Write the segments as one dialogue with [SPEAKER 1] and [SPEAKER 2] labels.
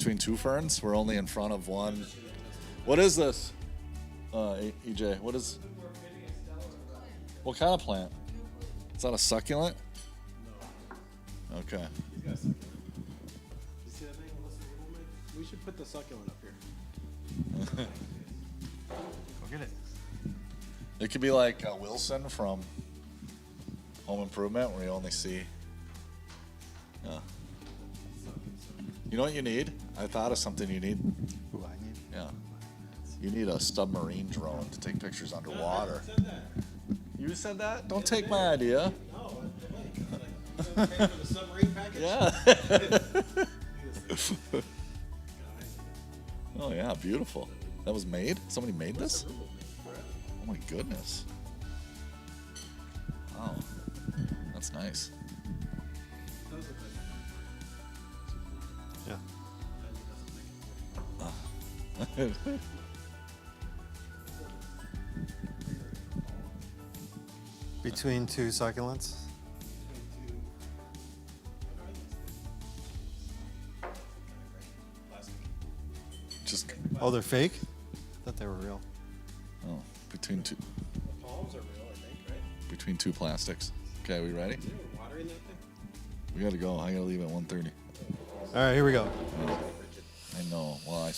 [SPEAKER 1] between two ferns. We're only in front of one. What is this? EJ, what kind of plant? Is that a succulent? No. Okay.
[SPEAKER 2] He's got a succulent. You see that thing? We should put the succulent up here. Go get it.
[SPEAKER 1] It could be like Wilson from Home Improvement, where you only see. Yeah. You know what you need? I thought of something you need.
[SPEAKER 3] Who I need?
[SPEAKER 1] Yeah. You need a submarine drone to take pictures underwater.
[SPEAKER 2] Who said that?
[SPEAKER 1] You said that? Don't take my idea.
[SPEAKER 2] No, like, pay for the submarine package?
[SPEAKER 1] Yeah. Oh yeah, beautiful. That was made? Somebody made this? Oh my goodness. Wow. That's nice.
[SPEAKER 3] Yeah. Between two succulents.
[SPEAKER 1] Just
[SPEAKER 3] Oh, they're fake? I thought they were real.
[SPEAKER 1] between two
[SPEAKER 2] The palms are real, I think, right?
[SPEAKER 1] between two plastics. Okay, we ready?
[SPEAKER 2] Is there water in that thing?
[SPEAKER 1] We gotta go. I gotta leave at 1:30.
[SPEAKER 3] All right, here we go.
[SPEAKER 1] I know. Well,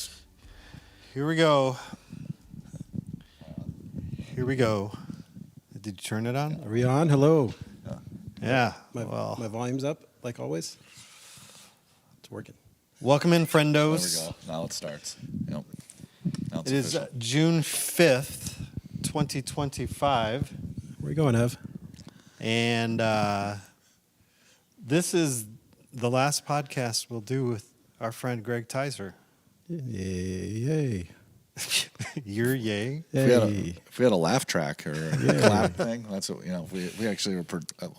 [SPEAKER 3] Here we go. Here we go. Did you turn it on?
[SPEAKER 2] Are we on? Hello.
[SPEAKER 3] Yeah.
[SPEAKER 2] My volume's up, like always. It's working.
[SPEAKER 3] Welcome in,
[SPEAKER 1] there
[SPEAKER 3] friendos.
[SPEAKER 1] we go. Now it starts. Yep. Now it's
[SPEAKER 3] It is
[SPEAKER 1] official.
[SPEAKER 3] June 5th, 2025.
[SPEAKER 2] Where you going, Ev?
[SPEAKER 3] And this is the last podcast we'll do with our friend Gregg Tyser.
[SPEAKER 2] Yay.
[SPEAKER 3] You're yay.
[SPEAKER 1] If we had a laugh track or a clap thing, that's what we actually were.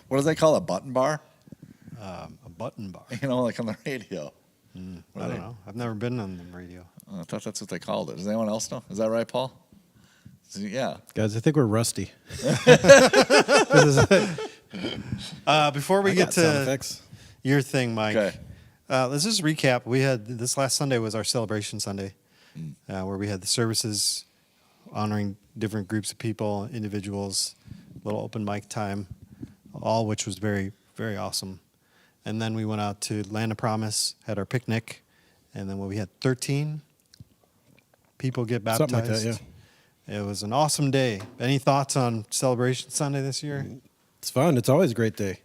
[SPEAKER 1] What do they call a button bar?
[SPEAKER 3] A button bar.
[SPEAKER 1] Like on the radio.
[SPEAKER 3] I don't know. I've never been on the radio.
[SPEAKER 1] I thought that's what they called it. Does anyone else know? Is that right, Paul? Yeah.
[SPEAKER 2] Guys, I think we're rusty.
[SPEAKER 3] Before we get
[SPEAKER 2] sound
[SPEAKER 3] to
[SPEAKER 2] effects.
[SPEAKER 3] your thing, Mike,
[SPEAKER 1] Okay.
[SPEAKER 3] let's just recap. We had this last Sunday was our celebration Sunday, where we had the services honoring different groups of people, individuals, little open mic time, all which was very, very awesome. And then we went out to Land of Promise, had our picnic, and then we had 13 people get baptized.
[SPEAKER 2] Something like that,
[SPEAKER 3] It was an awesome day. Any thoughts on Celebration Sunday this year?
[SPEAKER 2] It's fun. It's always a great day.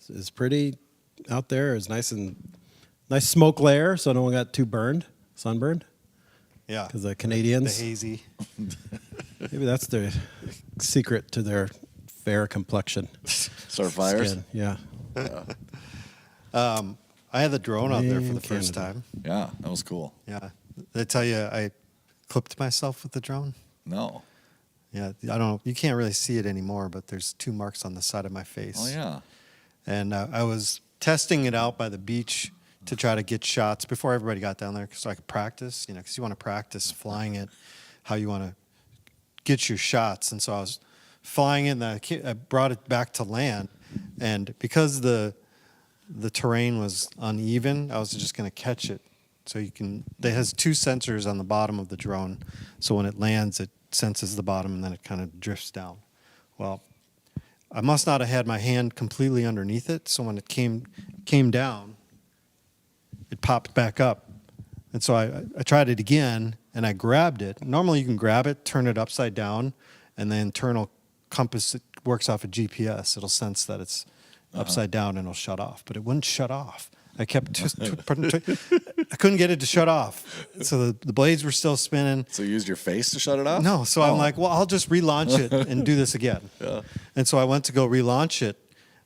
[SPEAKER 2] It's pretty out there. It's nice smoke layer, so no one got too sunburned.
[SPEAKER 3] Yeah.
[SPEAKER 2] Because the
[SPEAKER 3] The
[SPEAKER 2] Canadians,
[SPEAKER 3] hazy.
[SPEAKER 2] maybe that's the secret to their fair complexion.
[SPEAKER 1] Start fires.
[SPEAKER 2] Skin. Yeah.
[SPEAKER 3] I had the drone out there for the
[SPEAKER 2] In
[SPEAKER 3] first
[SPEAKER 2] Canada.
[SPEAKER 3] time.
[SPEAKER 1] Yeah, that was cool.
[SPEAKER 3] Yeah. Did I tell you I clipped myself with the drone?
[SPEAKER 1] No.
[SPEAKER 3] Yeah. I don't know. You can't really see it anymore, but there's 2 marks on the side of my face.
[SPEAKER 1] Oh yeah.
[SPEAKER 3] And I was testing it out by the beach to try to get shots before everybody got down there so I could practice, because you want to practice flying it, how you want to get your shots. And so I was flying it, and I brought it back to land. And because the terrain was uneven, I was just going to catch it. So it has 2 sensors on the bottom of the drone. So when it lands, it senses the bottom, and then it kind of drifts down. Well, I must not have had my hand completely underneath it. So when it came down, it popped back up. And so I tried it again, and I grabbed it. Normally you can grab it, turn it upside down, and the internal compass works off a GPS. It'll sense that it's upside down, and it'll shut off. But it wouldn't shut off. I kept I couldn't get it to shut off. So the blades were still spinning.
[SPEAKER 1] So you used your face to shut it off?
[SPEAKER 3] No, so I'm like, well, I'll just relaunch it and do this again.
[SPEAKER 1] Yeah.
[SPEAKER 3] And so I went to go relaunch it,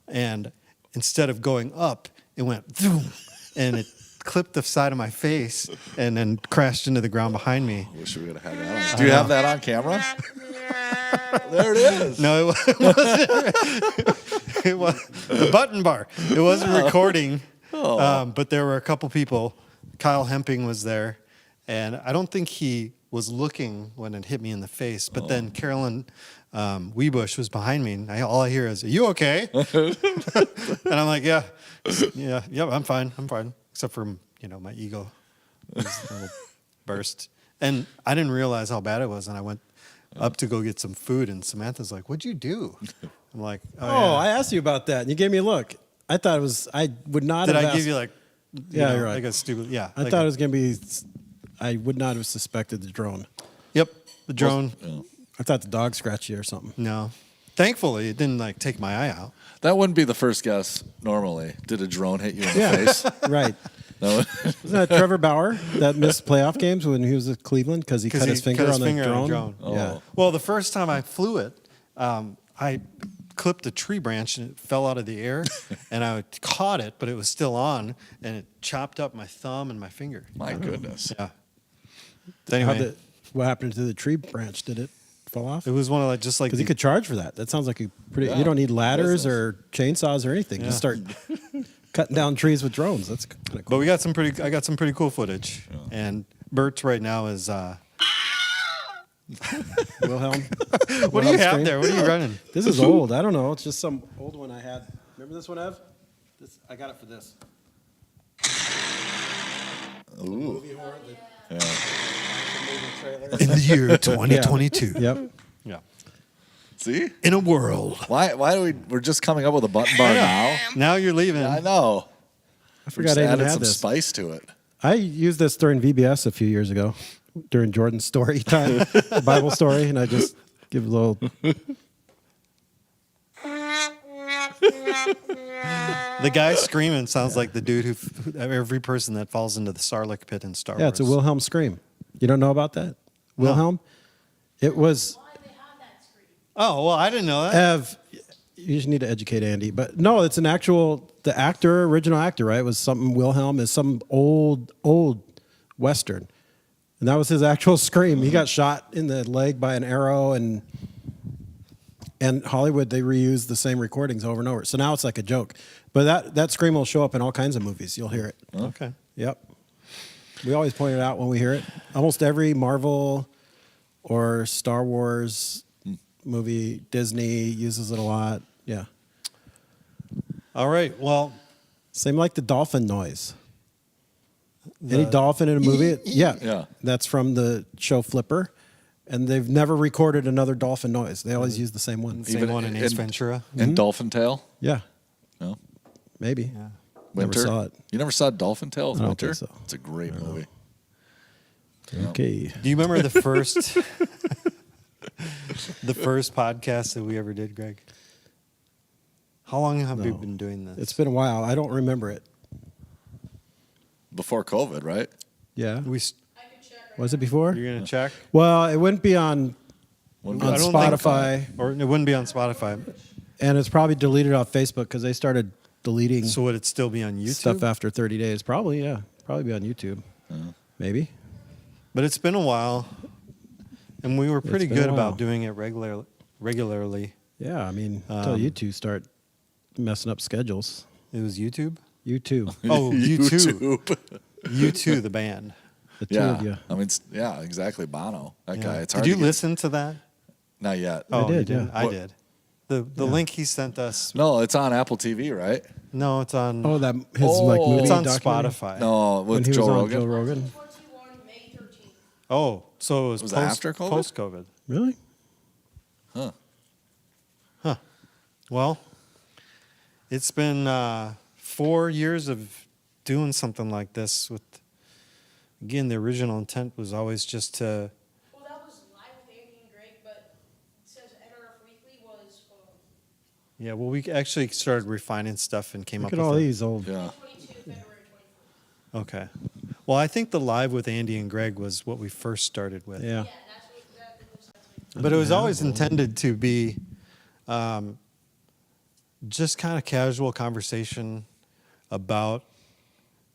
[SPEAKER 3] and instead of going up, it went zoom, and it clipped the side of my face and then crashed into the ground behind me.
[SPEAKER 1] I wish we would have had that on. Do you have that on camera? There it is.
[SPEAKER 3] No, it wasn't. It was the button bar. It wasn't recording, but there were a couple people. Kyle Hemping was there, and I don't think he was looking when it hit me in the face. But then Carolyn Weebush was behind me, and all I hear is, "Are you okay?" And I'm like, "Yeah, I'm fine, except for my ego." It was a little burst. And I didn't realize how bad it was. And I went up to go get some food. And Samantha's like, "What'd you do?" I'm like,
[SPEAKER 2] Oh,
[SPEAKER 3] yeah.
[SPEAKER 2] I asked you about that, and you gave me a look. I thought it was. I would not.
[SPEAKER 3] Did
[SPEAKER 2] have
[SPEAKER 3] I
[SPEAKER 2] asked,
[SPEAKER 3] give you like,
[SPEAKER 2] Yeah, you're right.
[SPEAKER 3] like a stupid, yeah.
[SPEAKER 2] I
[SPEAKER 3] like
[SPEAKER 2] thought
[SPEAKER 3] a-
[SPEAKER 2] it was going to be. I would not have suspected the drone.
[SPEAKER 3] Yep, the drone.
[SPEAKER 2] I thought the dog scratched you or something.
[SPEAKER 3] No, thankfully it didn't like take my eye out.
[SPEAKER 1] That wouldn't be the first guess normally. Did a drone hit you in the
[SPEAKER 2] Yeah,
[SPEAKER 1] face?
[SPEAKER 2] right.
[SPEAKER 1] No.
[SPEAKER 2] Wasn't that Trevor Bauer that missed playoff games when he was at Cleveland because he cut his finger on the drone?
[SPEAKER 1] Oh.
[SPEAKER 2] Yeah.
[SPEAKER 3] Well, the first time I flew it, I clipped a tree branch and it fell out of the air, and I caught it, but it was still on, and it chopped up my thumb and my finger.
[SPEAKER 1] My goodness.
[SPEAKER 3] Yeah. Anyway,
[SPEAKER 2] What happened to the tree branch? Did it fall off?
[SPEAKER 3] it was one of like just like
[SPEAKER 2] Because you could charge for that. That sounds like a pretty.
[SPEAKER 1] Yeah,
[SPEAKER 2] You don't need ladders
[SPEAKER 1] business.
[SPEAKER 2] or chainsaws or anything. Just start cutting down trees with drones. That's kind of
[SPEAKER 3] But
[SPEAKER 2] cool.
[SPEAKER 3] we got some pretty. I got some pretty cool footage, and Bert right now is.
[SPEAKER 2] Wilhelm.
[SPEAKER 3] What do you have there? What are you running?
[SPEAKER 2] This is old. I don't know. It's just some old one I had. Remember this one, Ev? I got it for this.
[SPEAKER 1] Ooh.
[SPEAKER 2] Movie horror.
[SPEAKER 1] Yeah.
[SPEAKER 3] In the year 2022.
[SPEAKER 2] Yep.
[SPEAKER 3] Yeah.
[SPEAKER 1] See?
[SPEAKER 3] In a world.
[SPEAKER 1] Why do we're just coming up with a button bar now?
[SPEAKER 3] Now you're leaving.
[SPEAKER 1] I know.
[SPEAKER 2] I
[SPEAKER 1] We
[SPEAKER 2] forgot
[SPEAKER 1] just
[SPEAKER 2] I even
[SPEAKER 1] added
[SPEAKER 2] had
[SPEAKER 1] some
[SPEAKER 2] this.
[SPEAKER 1] spice to it.
[SPEAKER 2] I used this during VBS a few years ago, during Jordan's story time, Bible story, and I just give a little.
[SPEAKER 3] The guy screaming sounds like the dude who every person that falls into the Sarlacc pit in Star
[SPEAKER 2] Yeah,
[SPEAKER 3] Wars.
[SPEAKER 2] it's a Wilhelm scream. You don't know about that? Wilhelm? It was.
[SPEAKER 3] Oh, well, I didn't know that.
[SPEAKER 2] Ev, you just need to educate Andy. But no, it's an actual, the actor, original actor, right? Was something, Wilhelm is some old Western. And that was his actual scream. He got shot in the leg by an arrow, and Hollywood, they reused the same recordings over and over. So now it's like a joke. But that scream will show up in all kinds of movies. You'll hear it.
[SPEAKER 3] Okay.
[SPEAKER 2] Yep. We always point it out when we hear it. Almost every Marvel or Star Wars movie, Disney uses it a lot. Yeah.
[SPEAKER 3] All right. Well,
[SPEAKER 2] Same like the dolphin noise. Any dolphin in a movie? Yeah.
[SPEAKER 1] Yeah.
[SPEAKER 2] That's from the show Flipper. And they've never recorded another dolphin noise. They always use the same one.
[SPEAKER 3] same
[SPEAKER 1] Even
[SPEAKER 3] one in Ace Ventura.
[SPEAKER 1] And Dolphin Tail?
[SPEAKER 2] Yeah.
[SPEAKER 1] No.
[SPEAKER 2] Maybe.
[SPEAKER 3] Yeah.
[SPEAKER 1] Winter?
[SPEAKER 2] Never saw it.
[SPEAKER 1] You never saw Dolphin Tail with
[SPEAKER 2] I don't
[SPEAKER 1] Winter?
[SPEAKER 2] think so.
[SPEAKER 1] It's a great movie.
[SPEAKER 2] Okay.
[SPEAKER 3] Do you remember the first the first podcast that we ever did, Greg? How long have we
[SPEAKER 2] No.
[SPEAKER 3] been doing this?
[SPEAKER 2] It's been a while. I don't remember it.
[SPEAKER 1] Before COVID, right?
[SPEAKER 2] Yeah.
[SPEAKER 3] we
[SPEAKER 2] Was it before?
[SPEAKER 3] you're gonna check?
[SPEAKER 2] Well, it wouldn't be on
[SPEAKER 1] When
[SPEAKER 2] on
[SPEAKER 1] we-
[SPEAKER 2] Spotify,
[SPEAKER 3] Or it wouldn't be on Spotify.
[SPEAKER 2] and it's probably deleted off Facebook because they started deleting
[SPEAKER 3] So would it still be on YouTube?
[SPEAKER 2] stuff after 30 days. Probably, yeah. Probably be on YouTube. Maybe.
[SPEAKER 3] But it's been a while, and we were pretty
[SPEAKER 2] been a
[SPEAKER 3] good
[SPEAKER 2] while.
[SPEAKER 3] about doing it regularly.
[SPEAKER 2] Yeah, I mean, until you two start messing up schedules.
[SPEAKER 3] It was YouTube.
[SPEAKER 2] You two.
[SPEAKER 3] Oh, U2.
[SPEAKER 1] YouTube.
[SPEAKER 3] U2, the band.
[SPEAKER 2] The two of you.
[SPEAKER 1] Yeah. I mean, yeah, exactly. Bono. That guy. It's hard
[SPEAKER 3] Did you
[SPEAKER 1] to get-
[SPEAKER 3] listen to that?
[SPEAKER 1] Not yet.
[SPEAKER 3] Oh,
[SPEAKER 2] did,
[SPEAKER 3] you
[SPEAKER 2] yeah.
[SPEAKER 3] I
[SPEAKER 1] What-
[SPEAKER 3] did. The link he sent us.
[SPEAKER 1] No, it's on Apple TV, right?
[SPEAKER 3] No, it's on.
[SPEAKER 2] Oh, that his
[SPEAKER 1] Oh.
[SPEAKER 2] like movie
[SPEAKER 3] it's on
[SPEAKER 2] documentary?
[SPEAKER 3] Spotify.
[SPEAKER 1] No,
[SPEAKER 2] When
[SPEAKER 1] with
[SPEAKER 2] he
[SPEAKER 1] Joe
[SPEAKER 2] was on
[SPEAKER 1] Rogan.
[SPEAKER 2] Joe Rogan.
[SPEAKER 4] 21, May 13th.
[SPEAKER 3] Oh, so it was,
[SPEAKER 1] Was it
[SPEAKER 3] post,
[SPEAKER 1] after COVID?
[SPEAKER 3] Post-COVID.
[SPEAKER 2] Really?
[SPEAKER 1] Huh.
[SPEAKER 3] Well, it's been 4 years of doing something like this. With again, the original intent was always just to.
[SPEAKER 4] Well, that was live with Andy and Greg, but it says NRF Weekly was
[SPEAKER 3] Yeah, well, we actually started refining stuff and came
[SPEAKER 2] Look
[SPEAKER 3] up
[SPEAKER 2] at
[SPEAKER 3] with
[SPEAKER 2] all
[SPEAKER 3] a-
[SPEAKER 2] these old.
[SPEAKER 1] Yeah.
[SPEAKER 4] 22, February 24th.
[SPEAKER 3] Okay. Well, I think the live with Andy and Greg was what we first started with.
[SPEAKER 2] Yeah.
[SPEAKER 4] Yeah, that's what exactly was happening.
[SPEAKER 3] But it was always intended to be just kind of casual conversation about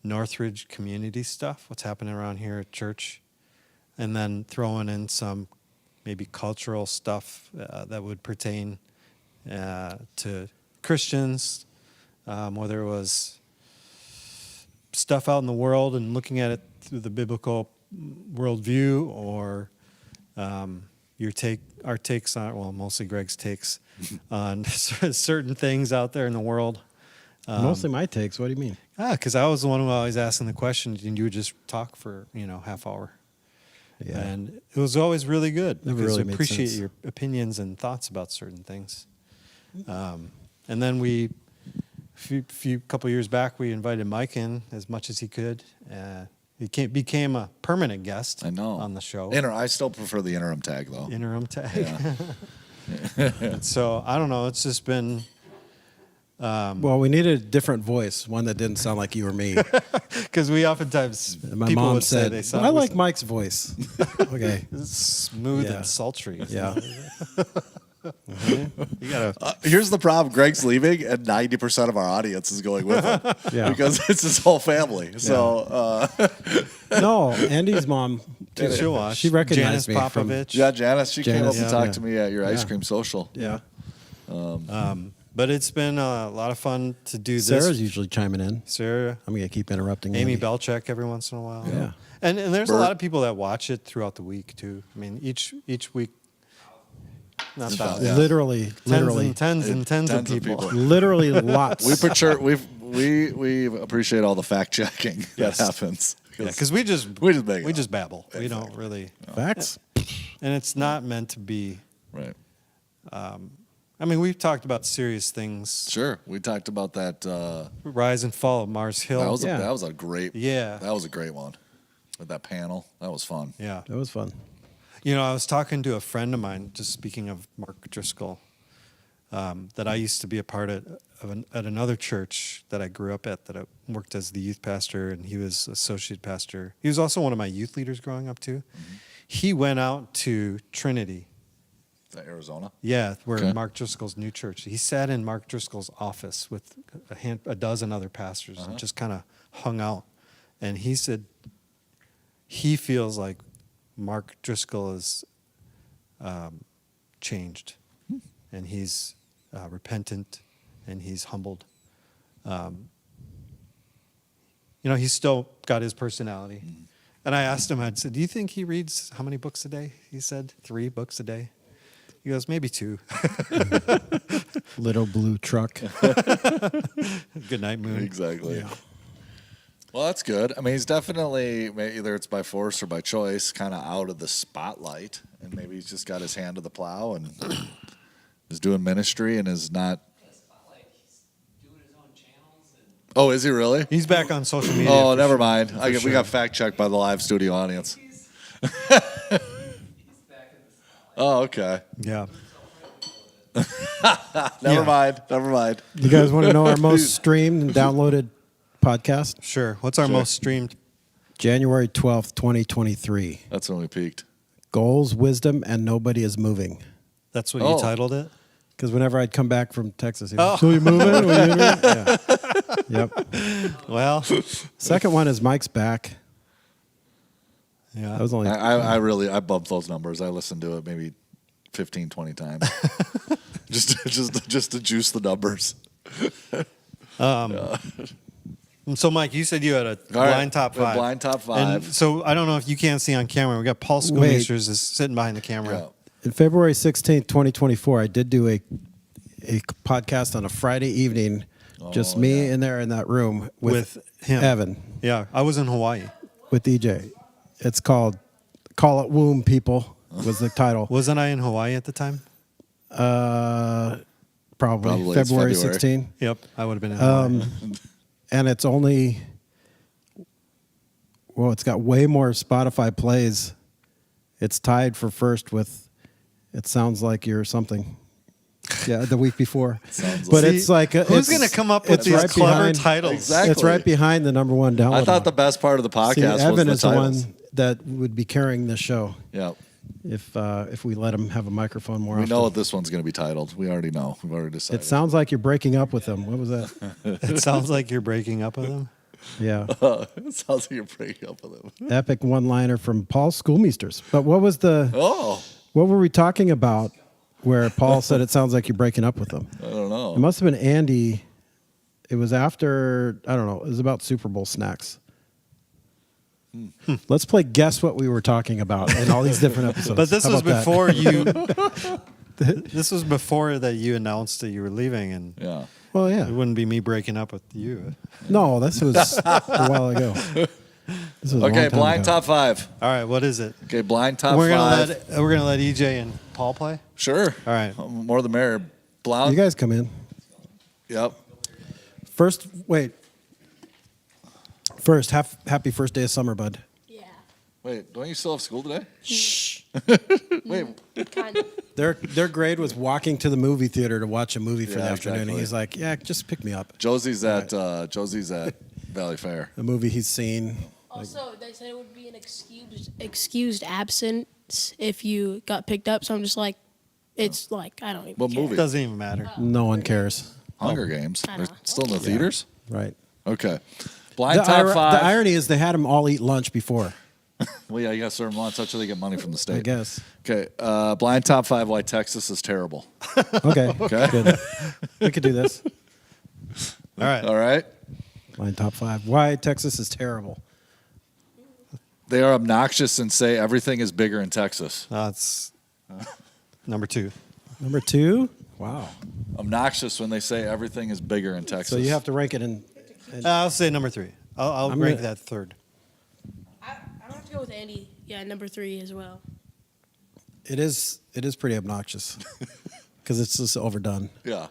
[SPEAKER 3] Northridge community stuff, what's happening around here at church, and then throwing in some maybe cultural stuff that would pertain to Christians, whether it was stuff out in the world and looking at it through the biblical worldview, or our takes on, well, mostly Greg's takes on certain things out there in the world.
[SPEAKER 2] Mostly my takes. What do you mean?
[SPEAKER 3] Because I was the one who always asking the questions, and you would just talk for half hour.
[SPEAKER 2] Yeah.
[SPEAKER 3] And it was always really good because
[SPEAKER 2] really
[SPEAKER 3] I
[SPEAKER 2] made
[SPEAKER 3] appreciate
[SPEAKER 2] sense.
[SPEAKER 3] your opinions and thoughts about certain things. And then we, couple years back, we invited Mike in as much as he could. He became a permanent guest.
[SPEAKER 1] I know.
[SPEAKER 3] On the show.
[SPEAKER 1] I still prefer the interim tag though.
[SPEAKER 3] Interim tag.
[SPEAKER 1] Yeah.
[SPEAKER 3] And so I don't know. It's just been.
[SPEAKER 2] Well, we needed a different voice, one that didn't sound like you or me.
[SPEAKER 3] Because we oftentimes
[SPEAKER 2] My
[SPEAKER 3] people
[SPEAKER 2] mom
[SPEAKER 3] would say
[SPEAKER 2] said,
[SPEAKER 3] they sound
[SPEAKER 2] I like Mike's voice. Okay.
[SPEAKER 3] smooth
[SPEAKER 2] Yeah.
[SPEAKER 3] and sultry.
[SPEAKER 2] Yeah.
[SPEAKER 3] You gotta.
[SPEAKER 1] Here's the problem: Greg's leaving, and 90% of our audience is going with him
[SPEAKER 2] Yeah.
[SPEAKER 1] because it's his whole family. So,
[SPEAKER 2] No, Andy's mom,
[SPEAKER 3] She'll watch.
[SPEAKER 2] she recognized
[SPEAKER 3] Janice
[SPEAKER 2] me from.
[SPEAKER 3] Popovich.
[SPEAKER 1] yeah, Janice, she came up
[SPEAKER 2] Janice,
[SPEAKER 1] and
[SPEAKER 2] yeah.
[SPEAKER 1] talked
[SPEAKER 2] Yeah.
[SPEAKER 1] to me at your ice
[SPEAKER 2] Yeah.
[SPEAKER 1] cream social.
[SPEAKER 2] Yeah.
[SPEAKER 3] But it's been a lot of fun to do
[SPEAKER 2] Sarah's
[SPEAKER 3] this.
[SPEAKER 2] usually chiming in.
[SPEAKER 3] Sarah,
[SPEAKER 2] I'm going to keep interrupting
[SPEAKER 3] Amy
[SPEAKER 2] Andy.
[SPEAKER 3] Belchek every once in a while.
[SPEAKER 2] Yeah.
[SPEAKER 3] And there's
[SPEAKER 1] Bert.
[SPEAKER 3] a lot of people that watch it throughout the week too. I mean, each week, not thousands,
[SPEAKER 1] Yeah.
[SPEAKER 2] Literally,
[SPEAKER 3] tens and tens of
[SPEAKER 1] Tons of
[SPEAKER 3] people.
[SPEAKER 1] people.
[SPEAKER 2] literally lots.
[SPEAKER 1] we appreciate all the fact checking
[SPEAKER 3] Yes.
[SPEAKER 1] that happens.
[SPEAKER 3] Yeah, because we just
[SPEAKER 1] make it up.
[SPEAKER 3] babble. We don't really,
[SPEAKER 2] Facts.
[SPEAKER 3] and it's not meant to be.
[SPEAKER 1] Right.
[SPEAKER 3] I mean, we've talked about serious things.
[SPEAKER 1] Sure. We talked about that.
[SPEAKER 3] Rise and Fall of Mars Hill.
[SPEAKER 1] That was
[SPEAKER 2] Yeah.
[SPEAKER 1] that was a great.
[SPEAKER 3] Yeah.
[SPEAKER 1] That was a great one with that panel. That was fun.
[SPEAKER 3] Yeah.
[SPEAKER 2] That was fun.
[SPEAKER 3] I was talking to a friend of mine, just speaking of Mark Driscoll, that I used to be a part at another church that I grew up at, that I worked as the youth pastor, and he was associate pastor. He was also one of my youth leaders growing up, too. He went out to Trinity.
[SPEAKER 1] Is that Arizona?
[SPEAKER 3] Yeah, where
[SPEAKER 1] Okay.
[SPEAKER 3] Mark Driscoll's new church. He sat in Mark Driscoll's office with a dozen other pastors and just kind of hung out. And he said he feels like Mark Driscoll is changed, and he's repentant, and he's humbled. He's still got his personality. And I asked him, I said, do you think he reads how many books a day? He said 3 books a day. He goes, maybe 2.
[SPEAKER 2] Little blue truck.
[SPEAKER 3] Good night, Moon.
[SPEAKER 1] Exactly.
[SPEAKER 2] Yeah.
[SPEAKER 1] Well, that's good. I mean, he's definitely, either it's by force or by choice, kind of out of the spotlight, and maybe he's just got his hand to the plow and is doing ministry and is not.
[SPEAKER 5] He's doing his own channels and
[SPEAKER 1] Oh, is he really?
[SPEAKER 3] He's back on social media.
[SPEAKER 1] Oh,
[SPEAKER 3] for
[SPEAKER 1] never
[SPEAKER 3] sure.
[SPEAKER 1] mind.
[SPEAKER 3] For
[SPEAKER 1] We got fact checked by the live studio audience.
[SPEAKER 5] he's back in the spotlight.
[SPEAKER 1] Oh, okay.
[SPEAKER 3] Yeah.
[SPEAKER 1] Never mind. Never mind.
[SPEAKER 2] You guys want to know our most streamed and downloaded podcast?
[SPEAKER 3] Sure. What's our most streamed?
[SPEAKER 2] January 12th, 2023.
[SPEAKER 1] That's when we peaked.
[SPEAKER 2] Goals, wisdom, and nobody is moving.
[SPEAKER 3] That's what
[SPEAKER 1] Oh.
[SPEAKER 3] you titled it?
[SPEAKER 2] Because whenever I'd come back from Texas, he'd be, so you moving? Will you moving?" Yeah. Yep.
[SPEAKER 3] Well,
[SPEAKER 2] Second one is Mike's back.
[SPEAKER 3] yeah.
[SPEAKER 2] That was only
[SPEAKER 1] I bumped those numbers. I listened to it maybe 15, 20 times. just to juice the numbers.
[SPEAKER 3] So, Mike, you said you had a
[SPEAKER 1] All
[SPEAKER 3] blind
[SPEAKER 1] right,
[SPEAKER 3] top
[SPEAKER 1] a
[SPEAKER 3] 5.
[SPEAKER 1] blind top 5.
[SPEAKER 3] And so I don't know if you can't see on camera. We got Paul Schoolmeisters is sitting behind the camera.
[SPEAKER 1] Yeah.
[SPEAKER 2] in February 16th, 2024, I did do a podcast on a Friday evening, just me in there in that room with
[SPEAKER 3] him.
[SPEAKER 2] Evan,
[SPEAKER 3] Yeah, I was in Hawaii.
[SPEAKER 2] with DJ. It's called Call It Womb People was the title.
[SPEAKER 3] Wasn't I in Hawaii at the time?
[SPEAKER 2] Probably
[SPEAKER 1] Probably, it's
[SPEAKER 2] February
[SPEAKER 1] February.
[SPEAKER 2] 16.
[SPEAKER 3] Yep, I would have been in Hawaii.
[SPEAKER 2] And it's only, well, it's got way more Spotify plays. It's tied for first with It Sounds Like You're Something. Yeah, the week before.
[SPEAKER 1] Sounds
[SPEAKER 2] But
[SPEAKER 1] like-
[SPEAKER 2] it's like
[SPEAKER 3] Who's going to come up with
[SPEAKER 2] it's
[SPEAKER 3] these
[SPEAKER 2] right
[SPEAKER 3] clever
[SPEAKER 2] behind-
[SPEAKER 3] titles?
[SPEAKER 1] Exactly.
[SPEAKER 2] It's right behind the number one download.
[SPEAKER 1] I thought the best part of the podcast
[SPEAKER 2] See, Evan
[SPEAKER 1] was
[SPEAKER 2] is
[SPEAKER 1] the
[SPEAKER 2] the
[SPEAKER 1] titles.
[SPEAKER 2] one that would be carrying the show
[SPEAKER 1] Yeah.
[SPEAKER 2] if we let him have a microphone more
[SPEAKER 1] We
[SPEAKER 2] often.
[SPEAKER 1] know what this one's going to be titled. We already know. We've already decided.
[SPEAKER 2] It sounds like you're breaking up with him. What was that?
[SPEAKER 3] It sounds like you're breaking up with him.
[SPEAKER 2] Yeah.
[SPEAKER 1] It sounds like you're breaking up with him.
[SPEAKER 2] Epic one-liner from Paul Schoolmeisters. But what was the
[SPEAKER 1] Oh,
[SPEAKER 2] what were we talking about where Paul said it sounds like you're breaking up with him?
[SPEAKER 1] I don't know.
[SPEAKER 2] It must have been Andy. It was after, I don't know, it was about Super Bowl snacks. Let's play guess what we were talking about in all these different episodes.
[SPEAKER 3] But this
[SPEAKER 2] How
[SPEAKER 3] was
[SPEAKER 2] about that?
[SPEAKER 3] before you. This was before that you announced that you were leaving, and
[SPEAKER 1] Yeah.
[SPEAKER 2] Well, yeah.
[SPEAKER 3] It wouldn't be me breaking up with you.
[SPEAKER 2] No, this was a while ago. This was a long
[SPEAKER 1] Okay,
[SPEAKER 2] time
[SPEAKER 1] blind
[SPEAKER 2] ago.
[SPEAKER 1] top 5.
[SPEAKER 3] All right, what is it?
[SPEAKER 1] Okay, blind top
[SPEAKER 3] We're
[SPEAKER 1] 5.
[SPEAKER 3] gonna let EJ and Paul play.
[SPEAKER 1] Sure.
[SPEAKER 3] All right.
[SPEAKER 1] More the merrier.
[SPEAKER 2] You
[SPEAKER 1] Blind.
[SPEAKER 2] guys come in.
[SPEAKER 1] Yep.
[SPEAKER 2] First, wait. First, happy first day of summer, bud.
[SPEAKER 4] Yeah.
[SPEAKER 1] Wait, don't you still have school today? Wait.
[SPEAKER 4] Kind of.
[SPEAKER 2] Their grade was walking to the movie theater to watch a movie for
[SPEAKER 1] Yeah,
[SPEAKER 2] the afternoon.
[SPEAKER 1] exactly.
[SPEAKER 2] And he's like, yeah, just pick me up.
[SPEAKER 1] Josie's at Valley Fair.
[SPEAKER 2] A movie he's seen.
[SPEAKER 4] Also, they said it would be an excused absence if you got picked up. So I'm just like, it's like I don't even.
[SPEAKER 1] What
[SPEAKER 4] care.
[SPEAKER 1] movie?
[SPEAKER 3] Doesn't even matter.
[SPEAKER 2] No one cares.
[SPEAKER 1] Hunger Games.
[SPEAKER 4] I
[SPEAKER 1] They're
[SPEAKER 4] know.
[SPEAKER 1] still in the theaters?
[SPEAKER 2] Right.
[SPEAKER 1] Okay. Blind top 5.
[SPEAKER 2] The irony is they had them all eat lunch before,
[SPEAKER 1] Well, yeah, you got to serve them lunch. That's how they get money from the state.
[SPEAKER 2] I guess.
[SPEAKER 1] Okay. Blind top 5 why Texas is terrible.
[SPEAKER 2] Okay.
[SPEAKER 1] Okay.
[SPEAKER 2] Good. We could do this.
[SPEAKER 3] All right.
[SPEAKER 1] All right.
[SPEAKER 2] Line top 5. Why Texas is terrible.
[SPEAKER 1] They are obnoxious and say everything is bigger in Texas.
[SPEAKER 3] That's number 2.
[SPEAKER 2] Number 2. Wow.
[SPEAKER 1] Obnoxious when they say everything is bigger in Texas.
[SPEAKER 2] So you have to rank it in.
[SPEAKER 3] I'll say number 3. I'll
[SPEAKER 2] I'm
[SPEAKER 3] rank
[SPEAKER 2] gonna-
[SPEAKER 3] that third.
[SPEAKER 4] I'm gonna have to go with Andy. Yeah, number 3 as well.
[SPEAKER 2] It is pretty obnoxious because it's just overdone.
[SPEAKER 1] Yeah.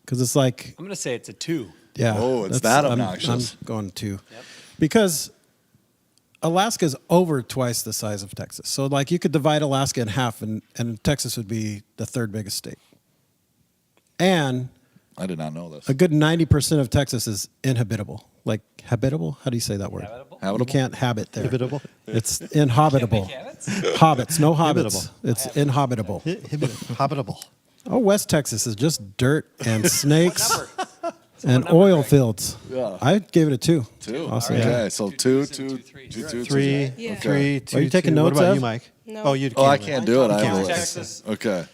[SPEAKER 2] Because it's like,
[SPEAKER 5] I'm going to say it's a 2.
[SPEAKER 2] yeah.
[SPEAKER 1] Oh, it's
[SPEAKER 2] that's-
[SPEAKER 1] that
[SPEAKER 2] I'm
[SPEAKER 1] obnoxious.
[SPEAKER 2] going 2.
[SPEAKER 5] Yep.
[SPEAKER 2] Because Alaska's over twice the size of Texas. So like you could divide Alaska in half and Texas would be the third biggest state. And
[SPEAKER 1] I did not know this.
[SPEAKER 2] a good 90% of Texas is inhabitable. Like habitable? How do you say that word?
[SPEAKER 5] Habitable?
[SPEAKER 2] You
[SPEAKER 1] Habitable?
[SPEAKER 2] can't habit there.
[SPEAKER 3] Habitable?
[SPEAKER 2] It's inhabitable.
[SPEAKER 5] Habits?
[SPEAKER 2] Hobbits, no hobbits.
[SPEAKER 3] Habitable.
[SPEAKER 2] It's inhabitable.
[SPEAKER 3] Habitable.
[SPEAKER 2] Oh, West Texas is just dirt and snakes
[SPEAKER 5] Number.
[SPEAKER 2] and
[SPEAKER 5] number,
[SPEAKER 2] oil
[SPEAKER 5] Greg?
[SPEAKER 2] fields.
[SPEAKER 1] Yeah.
[SPEAKER 2] I gave it a 2.
[SPEAKER 1] 2.
[SPEAKER 2] Awesome.
[SPEAKER 1] Okay.
[SPEAKER 2] Yeah.
[SPEAKER 1] So 2,
[SPEAKER 5] 2s
[SPEAKER 1] 2,
[SPEAKER 5] and
[SPEAKER 1] 2,
[SPEAKER 5] 2 threes.
[SPEAKER 1] 2, 2,
[SPEAKER 3] 3,
[SPEAKER 4] Yeah.
[SPEAKER 3] 3, 2.
[SPEAKER 2] Are you taking
[SPEAKER 3] 2. What
[SPEAKER 2] notes,
[SPEAKER 3] about
[SPEAKER 2] Ev?
[SPEAKER 3] you, Mike?
[SPEAKER 4] No.
[SPEAKER 3] Oh, you
[SPEAKER 1] Oh, I
[SPEAKER 3] can't.
[SPEAKER 1] can't do it. I
[SPEAKER 3] Can't.
[SPEAKER 1] have a list.
[SPEAKER 5] Texas.
[SPEAKER 1] Okay.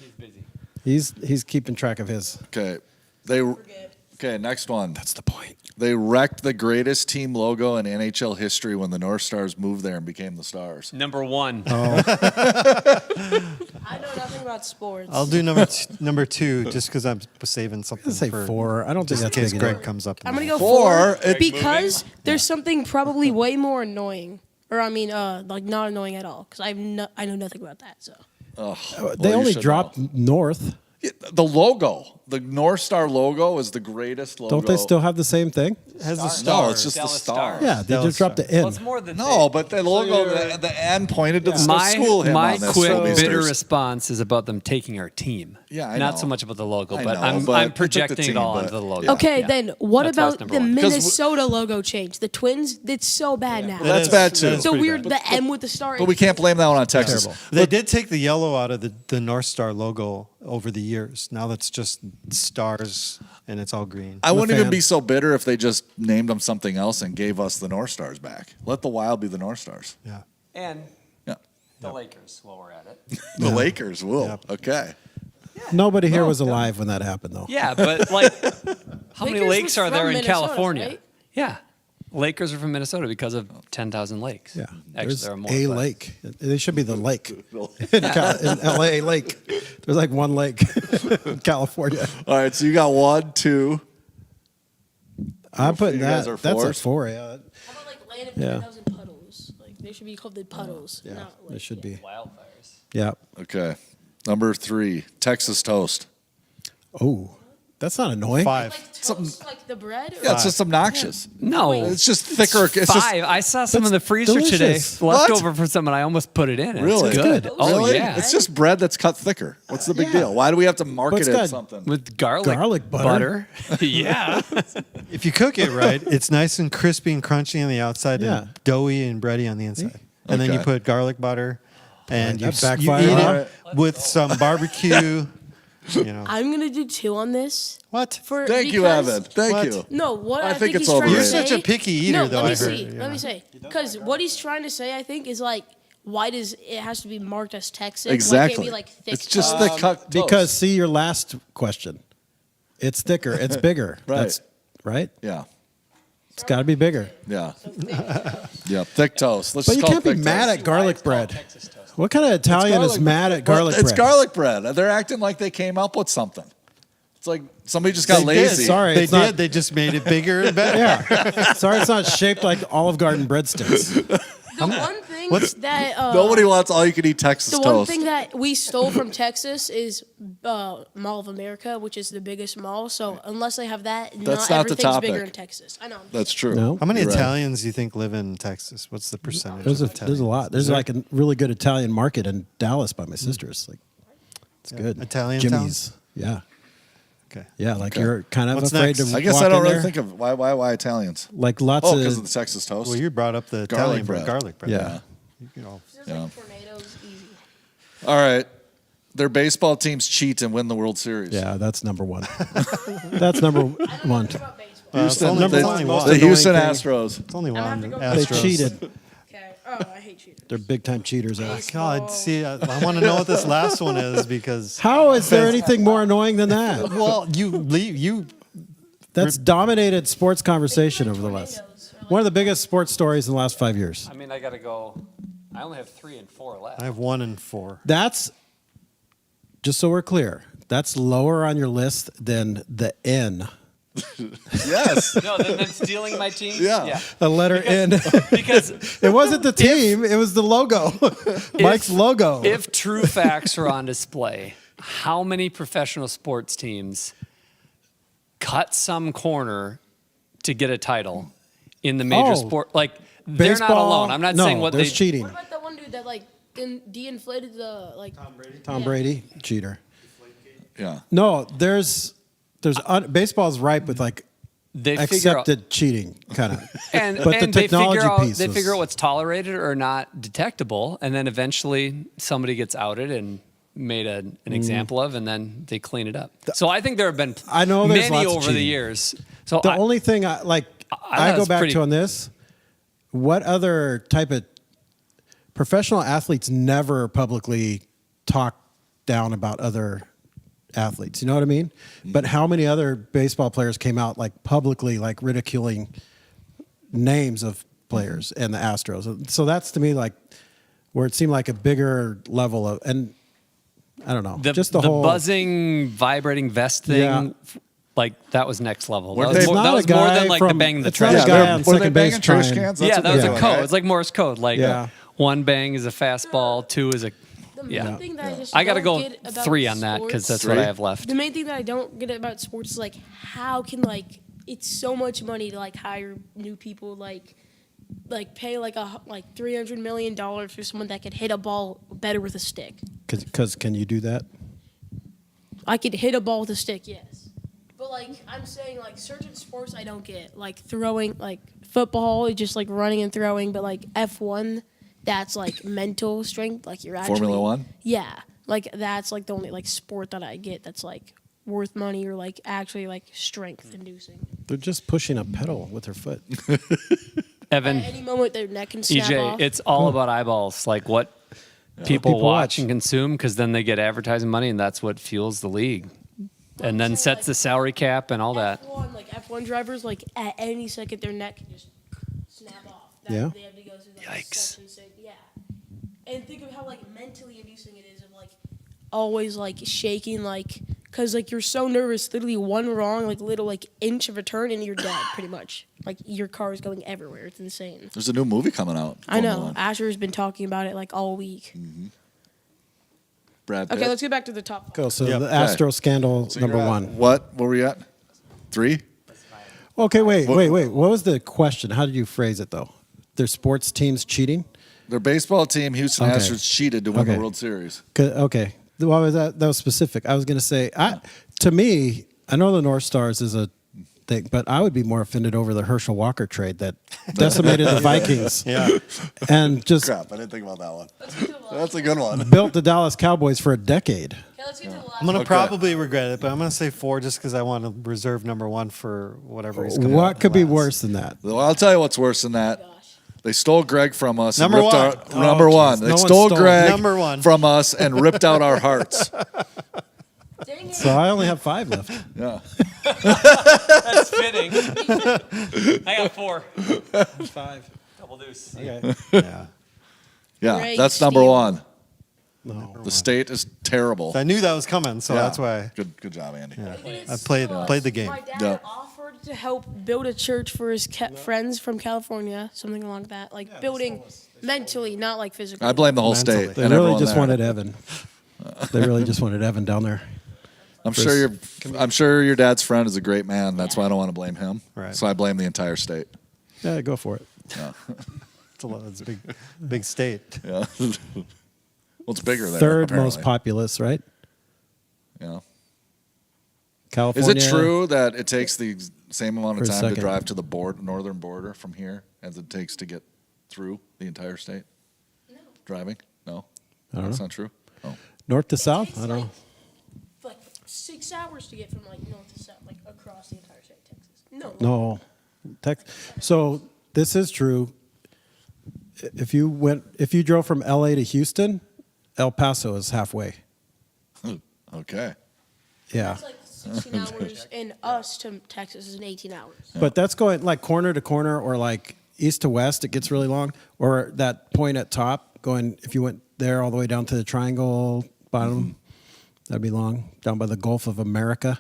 [SPEAKER 5] He's busy.
[SPEAKER 2] He's keeping track of his.
[SPEAKER 1] Okay. Okay, next one.
[SPEAKER 2] That's the point.
[SPEAKER 1] They wrecked the greatest team logo in NHL history when the North Stars moved there and became the Stars.
[SPEAKER 5] Number 1.
[SPEAKER 2] Oh,
[SPEAKER 4] I know nothing about sports.
[SPEAKER 3] I'll do number 2 just because I'm saving something
[SPEAKER 2] I'd say
[SPEAKER 3] for
[SPEAKER 2] 4. I don't think
[SPEAKER 3] just in
[SPEAKER 2] that's
[SPEAKER 3] case
[SPEAKER 2] big
[SPEAKER 3] Greg
[SPEAKER 2] enough.
[SPEAKER 3] comes up.
[SPEAKER 4] I'm gonna go
[SPEAKER 1] 4.
[SPEAKER 4] 4 because there's something probably way more annoying, or I mean, like not annoying at all. Because I know nothing about that. So
[SPEAKER 2] They
[SPEAKER 1] you
[SPEAKER 2] only
[SPEAKER 1] should
[SPEAKER 2] dropped
[SPEAKER 1] know.
[SPEAKER 2] north.
[SPEAKER 1] Yeah, the logo, the North Star logo is the greatest logo.
[SPEAKER 2] Don't they still have the same thing?
[SPEAKER 3] has the
[SPEAKER 1] No,
[SPEAKER 3] star.
[SPEAKER 1] it's just the
[SPEAKER 5] Dallas
[SPEAKER 1] star.
[SPEAKER 5] Stars.
[SPEAKER 2] Yeah, they
[SPEAKER 3] Dallas
[SPEAKER 2] just dropped the
[SPEAKER 3] Stars.
[SPEAKER 2] N.
[SPEAKER 5] Well, it's more than
[SPEAKER 1] No, but the logo, the N pointed to the school hymn
[SPEAKER 5] my
[SPEAKER 1] on this.
[SPEAKER 5] quick
[SPEAKER 1] Phil
[SPEAKER 5] bitter
[SPEAKER 1] Beasters.
[SPEAKER 5] response is about them taking our team.
[SPEAKER 1] Yeah, I
[SPEAKER 5] not
[SPEAKER 1] know.
[SPEAKER 5] so much about the logo,
[SPEAKER 1] I
[SPEAKER 5] but
[SPEAKER 1] know,
[SPEAKER 5] I'm
[SPEAKER 1] but they
[SPEAKER 5] I'm
[SPEAKER 1] took the
[SPEAKER 5] projecting
[SPEAKER 1] team,
[SPEAKER 5] it all
[SPEAKER 1] but-
[SPEAKER 5] onto the logo.
[SPEAKER 1] yeah.
[SPEAKER 4] okay,
[SPEAKER 5] Yeah.
[SPEAKER 4] then what
[SPEAKER 5] That's why it's
[SPEAKER 4] about
[SPEAKER 5] number
[SPEAKER 4] the
[SPEAKER 5] one.
[SPEAKER 4] Minnesota logo change? The Twins, it's so bad now.
[SPEAKER 1] That's bad too.
[SPEAKER 3] that's
[SPEAKER 4] the
[SPEAKER 3] pretty
[SPEAKER 4] weird,
[SPEAKER 3] bad.
[SPEAKER 4] the M with the star.
[SPEAKER 1] But we can't blame that one on Texas.
[SPEAKER 2] Terrible.
[SPEAKER 3] They did take the yellow out of the North Star logo over the years. Now that's just stars and it's all green.
[SPEAKER 1] I
[SPEAKER 2] I'm a
[SPEAKER 1] wouldn't even
[SPEAKER 2] fan.
[SPEAKER 1] be so bitter if they just named them something else and gave us the North Stars back. Let the Wild be the North Stars.
[SPEAKER 3] Yeah.
[SPEAKER 5] And
[SPEAKER 1] Yeah.
[SPEAKER 5] the Lakers, while we're at it.
[SPEAKER 1] The Lakers will.
[SPEAKER 3] Yep.
[SPEAKER 1] Okay.
[SPEAKER 2] Nobody here was alive when that happened, though.
[SPEAKER 5] Yeah, but like, how many
[SPEAKER 4] Lakers
[SPEAKER 5] lakes
[SPEAKER 4] was
[SPEAKER 5] are there
[SPEAKER 4] from
[SPEAKER 5] in
[SPEAKER 4] Minnesota,
[SPEAKER 5] California?
[SPEAKER 4] right?
[SPEAKER 5] Yeah, Lakers are from Minnesota because of 10,000 lakes.
[SPEAKER 2] Yeah,
[SPEAKER 5] actually,
[SPEAKER 2] there's
[SPEAKER 5] there are more.
[SPEAKER 2] a
[SPEAKER 5] but-
[SPEAKER 2] lake. They should be the lake in L.A. Lake. There's like one lake in California.
[SPEAKER 1] All right. So you got 1, 2.
[SPEAKER 2] I'm putting
[SPEAKER 1] You guys
[SPEAKER 2] that.
[SPEAKER 1] are
[SPEAKER 2] That's a
[SPEAKER 1] fours?
[SPEAKER 2] 4. Yeah,
[SPEAKER 4] How about like land of
[SPEAKER 2] Yeah.
[SPEAKER 4] 10,000 puddles? Like they should be called the puddles.
[SPEAKER 2] yeah.
[SPEAKER 4] not
[SPEAKER 2] They
[SPEAKER 4] like,
[SPEAKER 2] should be.
[SPEAKER 5] Wildfires.
[SPEAKER 2] Yeah.
[SPEAKER 1] Okay. Number 3, Texas toast.
[SPEAKER 2] Oh, that's not annoying.
[SPEAKER 3] 5.
[SPEAKER 4] Like toast, like the bread. Or
[SPEAKER 1] Yeah, it's just obnoxious.
[SPEAKER 5] No,
[SPEAKER 1] It's just thicker. It's just
[SPEAKER 5] 5. I saw some
[SPEAKER 2] That's
[SPEAKER 5] in the freezer today,
[SPEAKER 2] delicious.
[SPEAKER 1] What?
[SPEAKER 5] left over from someone. I almost put it in.
[SPEAKER 1] Really?
[SPEAKER 5] It's good.
[SPEAKER 2] Good.
[SPEAKER 5] Oh
[SPEAKER 1] really?
[SPEAKER 5] yeah,
[SPEAKER 1] It's just bread that's cut thicker. What's the big
[SPEAKER 2] Yeah.
[SPEAKER 1] deal? Why do we have to
[SPEAKER 2] But
[SPEAKER 1] market
[SPEAKER 2] it's
[SPEAKER 1] it
[SPEAKER 2] got-
[SPEAKER 1] something?
[SPEAKER 5] with garlic,
[SPEAKER 2] Garlic butter.
[SPEAKER 5] yeah,
[SPEAKER 3] If you cook it right, it's nice and crispy and crunchy on the outside
[SPEAKER 2] Yeah.
[SPEAKER 3] and doughy and bready on the inside. And then you
[SPEAKER 1] Okay.
[SPEAKER 3] put garlic butter and
[SPEAKER 2] That
[SPEAKER 3] you
[SPEAKER 2] backfired.
[SPEAKER 3] eat
[SPEAKER 2] All
[SPEAKER 3] it with some barbecue. You know.
[SPEAKER 4] I'm gonna do 2 on this.
[SPEAKER 3] What?
[SPEAKER 4] For
[SPEAKER 1] Thank you,
[SPEAKER 4] because-
[SPEAKER 1] Evan. Thank
[SPEAKER 3] What?
[SPEAKER 1] you.
[SPEAKER 4] No, what
[SPEAKER 1] I
[SPEAKER 4] I,
[SPEAKER 1] think
[SPEAKER 4] think
[SPEAKER 1] it's
[SPEAKER 4] he's trying to
[SPEAKER 1] overrated.
[SPEAKER 4] say.
[SPEAKER 3] You're such a picky eater,
[SPEAKER 4] no,
[SPEAKER 3] though,
[SPEAKER 4] Let me
[SPEAKER 3] I
[SPEAKER 4] see.
[SPEAKER 3] heard,
[SPEAKER 4] Let me say. Because what he's trying to say, I think, is like, why does it has to be marked as Texas? Why can't
[SPEAKER 1] Exactly.
[SPEAKER 4] it be like thick
[SPEAKER 1] It's just
[SPEAKER 4] toast?
[SPEAKER 1] the cut toast.
[SPEAKER 2] Because see your last question. It's thicker. It's bigger.
[SPEAKER 1] Right.
[SPEAKER 2] That's right.
[SPEAKER 1] Yeah.
[SPEAKER 2] It's got to be bigger.
[SPEAKER 1] Yeah. Yeah. Thick toast. Let's
[SPEAKER 2] But
[SPEAKER 1] just
[SPEAKER 2] you
[SPEAKER 1] call
[SPEAKER 2] can't
[SPEAKER 1] it
[SPEAKER 2] be
[SPEAKER 1] thick
[SPEAKER 2] mad
[SPEAKER 1] toast.
[SPEAKER 2] at garlic bread. What kind of Italian is mad at garlic
[SPEAKER 1] It's
[SPEAKER 2] bread?
[SPEAKER 1] garlic bread. They're acting like they came up with something. It's like somebody just got
[SPEAKER 3] They
[SPEAKER 1] lazy.
[SPEAKER 3] did.
[SPEAKER 2] Sorry,
[SPEAKER 3] they
[SPEAKER 2] it's
[SPEAKER 3] did.
[SPEAKER 2] not-
[SPEAKER 3] They just made it bigger and better.
[SPEAKER 2] Yeah. Sorry, it's not shaped like Olive Garden breadsticks.
[SPEAKER 4] The one thing
[SPEAKER 3] what's-
[SPEAKER 4] that
[SPEAKER 1] Nobody wants all you can eat Texas
[SPEAKER 4] the
[SPEAKER 1] toast.
[SPEAKER 4] one thing that we stole from Texas is Mall of America, which is the biggest mall. So unless they have that,
[SPEAKER 1] That's not
[SPEAKER 4] not
[SPEAKER 1] the
[SPEAKER 4] everything's
[SPEAKER 1] topic.
[SPEAKER 4] bigger in Texas. I know.
[SPEAKER 1] That's true.
[SPEAKER 2] No.
[SPEAKER 3] How many
[SPEAKER 1] You're right.
[SPEAKER 3] Italians do you think live in Texas? What's the percentage?
[SPEAKER 2] There's
[SPEAKER 3] of
[SPEAKER 2] a
[SPEAKER 3] Italians?
[SPEAKER 2] lot. There's like a really good Italian market in Dallas by my sister's. Like, it's good.
[SPEAKER 3] Italian
[SPEAKER 2] Jimmy's. Yeah.
[SPEAKER 3] Okay.
[SPEAKER 2] Yeah, like
[SPEAKER 1] Okay.
[SPEAKER 2] you're kind of
[SPEAKER 3] What's
[SPEAKER 2] afraid
[SPEAKER 3] next?
[SPEAKER 2] to
[SPEAKER 1] I guess
[SPEAKER 2] walk
[SPEAKER 1] I don't
[SPEAKER 2] in
[SPEAKER 1] really
[SPEAKER 2] there.
[SPEAKER 1] think of why Italians.
[SPEAKER 2] Like lots
[SPEAKER 1] Oh, because of
[SPEAKER 2] of
[SPEAKER 1] the Texas toast.
[SPEAKER 3] Well, you brought up the
[SPEAKER 1] Garlic
[SPEAKER 3] Italian
[SPEAKER 1] bread.
[SPEAKER 3] garlic bread.
[SPEAKER 2] yeah.
[SPEAKER 3] You know,
[SPEAKER 4] Just
[SPEAKER 1] Yeah.
[SPEAKER 4] like tornadoes, easy.
[SPEAKER 1] All right. Their baseball teams cheat and win the World Series.
[SPEAKER 2] Yeah, that's number one. That's number one.
[SPEAKER 4] About baseball.
[SPEAKER 3] it's only,
[SPEAKER 2] number
[SPEAKER 3] it's
[SPEAKER 2] one
[SPEAKER 3] only
[SPEAKER 2] most
[SPEAKER 3] one.
[SPEAKER 1] The
[SPEAKER 2] annoying
[SPEAKER 1] Houston
[SPEAKER 2] thing.
[SPEAKER 1] Astros.
[SPEAKER 3] It's only
[SPEAKER 4] I'm gonna have
[SPEAKER 3] one.
[SPEAKER 4] to go
[SPEAKER 2] They
[SPEAKER 3] Astros.
[SPEAKER 2] cheated.
[SPEAKER 4] Okay. Oh, I hate cheaters.
[SPEAKER 2] They're big time cheaters.
[SPEAKER 3] God, see, I want to know what this last one is because.
[SPEAKER 2] How is there anything more annoying than that?
[SPEAKER 3] Well, you
[SPEAKER 2] That's dominated sports conversation over the last.
[SPEAKER 4] Tornadoes are like-
[SPEAKER 2] One of the biggest sports stories in the last 5 years.
[SPEAKER 5] I mean, I got to go. I only have 3 and 4 left.
[SPEAKER 3] I have 1 and 4.
[SPEAKER 2] That's, just so we're clear, that's lower on your list than the N.
[SPEAKER 1] Yes.
[SPEAKER 5] No, then stealing my team.
[SPEAKER 1] Yeah.
[SPEAKER 2] The letter N.
[SPEAKER 5] Because
[SPEAKER 2] It wasn't the team, it was the logo. Mike's logo.
[SPEAKER 5] if true facts are on display, how many professional sports teams cut some corner to get a title in the major
[SPEAKER 2] Oh.
[SPEAKER 5] sport? Like they're not
[SPEAKER 2] Baseball,
[SPEAKER 5] alone. I'm not
[SPEAKER 2] no,
[SPEAKER 5] saying what
[SPEAKER 2] there's
[SPEAKER 5] they.
[SPEAKER 2] cheating.
[SPEAKER 4] What about that one dude that like de-inflated the like?
[SPEAKER 2] Tom Brady, cheater.
[SPEAKER 1] Yeah.
[SPEAKER 2] No, baseball's ripe with like
[SPEAKER 5] They figure out,
[SPEAKER 2] accepted cheating, kind of.
[SPEAKER 5] and,
[SPEAKER 2] but
[SPEAKER 5] and
[SPEAKER 2] the
[SPEAKER 5] they
[SPEAKER 2] technology
[SPEAKER 5] figure out
[SPEAKER 2] piece
[SPEAKER 5] they
[SPEAKER 2] was-
[SPEAKER 5] figure out what's tolerated or not detectable, and then eventually somebody gets outed and made an example of, and then they clean it up. So I think there have been
[SPEAKER 2] I know there's
[SPEAKER 5] many
[SPEAKER 2] lots of
[SPEAKER 5] over the
[SPEAKER 2] cheating.
[SPEAKER 5] years. So
[SPEAKER 2] The
[SPEAKER 5] I,
[SPEAKER 2] only thing I
[SPEAKER 5] thought it
[SPEAKER 2] go
[SPEAKER 5] was
[SPEAKER 2] back
[SPEAKER 5] pretty-
[SPEAKER 2] to on this, what other type of professional athletes never publicly talk down about other athletes? You know what I mean? But how many other baseball players came out like publicly like ridiculing names of players and the Astros? So that's to me like where it seemed like a bigger level of, and I don't know, just the whole
[SPEAKER 5] buzzing, vibrating vest thing.
[SPEAKER 2] Yeah.
[SPEAKER 5] Like that was next level.
[SPEAKER 1] Weren't
[SPEAKER 5] That was,
[SPEAKER 1] they-
[SPEAKER 5] more,
[SPEAKER 2] It's
[SPEAKER 5] that
[SPEAKER 2] not
[SPEAKER 5] was
[SPEAKER 2] a
[SPEAKER 5] more
[SPEAKER 2] guy
[SPEAKER 5] than like
[SPEAKER 2] from-
[SPEAKER 5] the bang the
[SPEAKER 2] it's not a
[SPEAKER 5] trash.
[SPEAKER 2] guy
[SPEAKER 1] they're-
[SPEAKER 2] on
[SPEAKER 1] were they
[SPEAKER 2] second base
[SPEAKER 1] banging trash
[SPEAKER 2] trying-
[SPEAKER 1] cans? That's
[SPEAKER 5] Yeah,
[SPEAKER 1] what
[SPEAKER 5] that
[SPEAKER 1] they're
[SPEAKER 5] was a
[SPEAKER 1] doing,
[SPEAKER 5] code.
[SPEAKER 1] right?
[SPEAKER 5] It's like Morse code. Like
[SPEAKER 2] Yeah.
[SPEAKER 5] one bang is a fastball, 2 is a.
[SPEAKER 4] The main
[SPEAKER 5] Yeah.
[SPEAKER 4] thing that I just
[SPEAKER 5] I got to
[SPEAKER 4] don't
[SPEAKER 5] go
[SPEAKER 4] get about
[SPEAKER 5] 3 on that because
[SPEAKER 4] sports-
[SPEAKER 5] that's what I
[SPEAKER 1] 3?
[SPEAKER 5] have left.
[SPEAKER 4] The main thing that I don't get about sports is like how can like it's so much money to like hire new people like pay like $300 million for someone that could hit a ball better with a stick.
[SPEAKER 2] because can you do that?
[SPEAKER 4] I could hit a ball with a stick, yes. But like I'm saying like certain sports I don't get. Like throwing like football is just like running and throwing, but like F1 that's like mental strength, like you're actually
[SPEAKER 1] Formula One?
[SPEAKER 4] Yeah. Like that's like the only like sport that I get that's like worth money or like actually like strength inducing.
[SPEAKER 2] They're just pushing a pedal with their foot.
[SPEAKER 5] Evan,
[SPEAKER 4] At any moment their neck can snap
[SPEAKER 5] EJ,
[SPEAKER 4] off.
[SPEAKER 5] it's all about eyeballs. Like what people,
[SPEAKER 2] People
[SPEAKER 5] watch
[SPEAKER 2] watch.
[SPEAKER 5] and consume because then they get advertising money and that's what fuels the league. And then
[SPEAKER 4] saying,
[SPEAKER 5] sets the salary cap and all that.
[SPEAKER 4] F1 drivers, like at any second, their neck can just snap off.
[SPEAKER 2] Yeah.
[SPEAKER 4] They have to go through like
[SPEAKER 5] Yikes.
[SPEAKER 4] such insane. Yeah. And think of how like mentally inducing it is of like always like shaking like because like you're so nervous. Literally one wrong like little like inch of a turn and you're dead pretty much. Like your car is going everywhere. It's insane.
[SPEAKER 1] There's a new movie coming out.
[SPEAKER 4] I know.
[SPEAKER 1] Formula One.
[SPEAKER 4] Asher's been talking about it like all week.
[SPEAKER 1] Brad Pitt.
[SPEAKER 4] Okay, let's get back to the top.
[SPEAKER 2] Go. So
[SPEAKER 3] Yep.
[SPEAKER 2] the Astro scandal
[SPEAKER 1] So you're
[SPEAKER 2] number
[SPEAKER 1] at
[SPEAKER 2] one.
[SPEAKER 1] What were we at? 3?
[SPEAKER 2] Okay, wait. What was the question? How did you phrase it though? Their sports teams cheating?
[SPEAKER 1] Their baseball team, Houston
[SPEAKER 2] Okay.
[SPEAKER 1] Astros, cheated to win
[SPEAKER 2] Okay.
[SPEAKER 1] the World Series.
[SPEAKER 2] Okay. What was that? That was specific. I was going to say, to me, I know the North Stars is a thing, but I would be more offended over the Herschel Walker trade that decimated the Vikings.
[SPEAKER 3] Yeah.
[SPEAKER 2] And just
[SPEAKER 1] Crap, I didn't think about that one.
[SPEAKER 4] Let's get to the last.
[SPEAKER 1] That's a good one.
[SPEAKER 2] built the Dallas Cowboys for a decade.
[SPEAKER 4] Okay, let's get to the last.
[SPEAKER 3] I'm going to
[SPEAKER 1] Okay.
[SPEAKER 3] probably regret it, but I'm going to say 4 just because I want to reserve number 1 for whatever he's coming
[SPEAKER 2] What
[SPEAKER 3] up
[SPEAKER 2] could be
[SPEAKER 3] last.
[SPEAKER 2] worse than that?
[SPEAKER 1] Well, I'll tell you what's worse than that.
[SPEAKER 4] Gosh.
[SPEAKER 1] They stole Greg from us.
[SPEAKER 3] Number
[SPEAKER 1] and ripped
[SPEAKER 3] one.
[SPEAKER 1] Our,
[SPEAKER 3] Oh,
[SPEAKER 1] number
[SPEAKER 3] geez.
[SPEAKER 1] one. They
[SPEAKER 2] No one
[SPEAKER 1] stole
[SPEAKER 2] stole-
[SPEAKER 1] Greg
[SPEAKER 3] Number one.
[SPEAKER 1] from us and ripped out our hearts.
[SPEAKER 4] Dang it.
[SPEAKER 2] So I only have 5 left.
[SPEAKER 1] Yeah.
[SPEAKER 5] That's fitting. I got 4.
[SPEAKER 2] 5.
[SPEAKER 5] Double deuce.
[SPEAKER 2] Okay.
[SPEAKER 3] Yeah.
[SPEAKER 1] Yeah.
[SPEAKER 4] Greg
[SPEAKER 1] That's number
[SPEAKER 4] Steele.
[SPEAKER 1] 1.
[SPEAKER 2] No.
[SPEAKER 1] The state is terrible.
[SPEAKER 3] I knew that was coming, so
[SPEAKER 1] Yeah.
[SPEAKER 3] that's why
[SPEAKER 1] Good job, Andy.
[SPEAKER 3] I played the game.
[SPEAKER 4] My dad
[SPEAKER 1] Yeah.
[SPEAKER 4] offered to help build a church for his friends from California, something along that, like building mentally, not like physically.
[SPEAKER 1] I blame the whole
[SPEAKER 3] Mentally.
[SPEAKER 1] state.
[SPEAKER 2] They
[SPEAKER 1] and
[SPEAKER 2] really
[SPEAKER 1] everyone
[SPEAKER 2] just
[SPEAKER 1] there.
[SPEAKER 2] wanted Evan. They really just wanted Evan down there.
[SPEAKER 1] I'm sure your dad's friend is a great man. That's why I don't want to blame him.
[SPEAKER 3] Right.
[SPEAKER 1] So I blame the entire state.
[SPEAKER 2] Yeah, go for it.
[SPEAKER 3] It's a lot. It's a big state.
[SPEAKER 1] Yeah. Well, it's bigger there.
[SPEAKER 2] Third most
[SPEAKER 1] apparently.
[SPEAKER 2] populous, right?
[SPEAKER 1] Yeah. Is
[SPEAKER 2] California.
[SPEAKER 1] it true that it takes the same amount of
[SPEAKER 2] For a
[SPEAKER 1] time to
[SPEAKER 2] second.
[SPEAKER 1] drive to the northern border from here as it takes to get through the entire state?
[SPEAKER 4] No.
[SPEAKER 1] Driving? No.
[SPEAKER 2] I don't
[SPEAKER 1] That's
[SPEAKER 2] know.
[SPEAKER 1] not true. Oh.
[SPEAKER 2] North to
[SPEAKER 4] It
[SPEAKER 2] south?
[SPEAKER 4] takes,
[SPEAKER 2] I don't know.
[SPEAKER 4] Like 6 hours to get from like north to south, like across the entire state of Texas. No.
[SPEAKER 2] No. So this is true. If you drove from LA to Houston, El Paso is halfway.
[SPEAKER 1] Okay.
[SPEAKER 2] Yeah.
[SPEAKER 4] That's like 16 hours, and us to Texas is 18 hours.
[SPEAKER 2] But that's going like corner to corner or like east to west, it gets really long. Or that point at top going, if you went there all the way down to the triangle bottom, that'd be long. Down by the Gulf of America.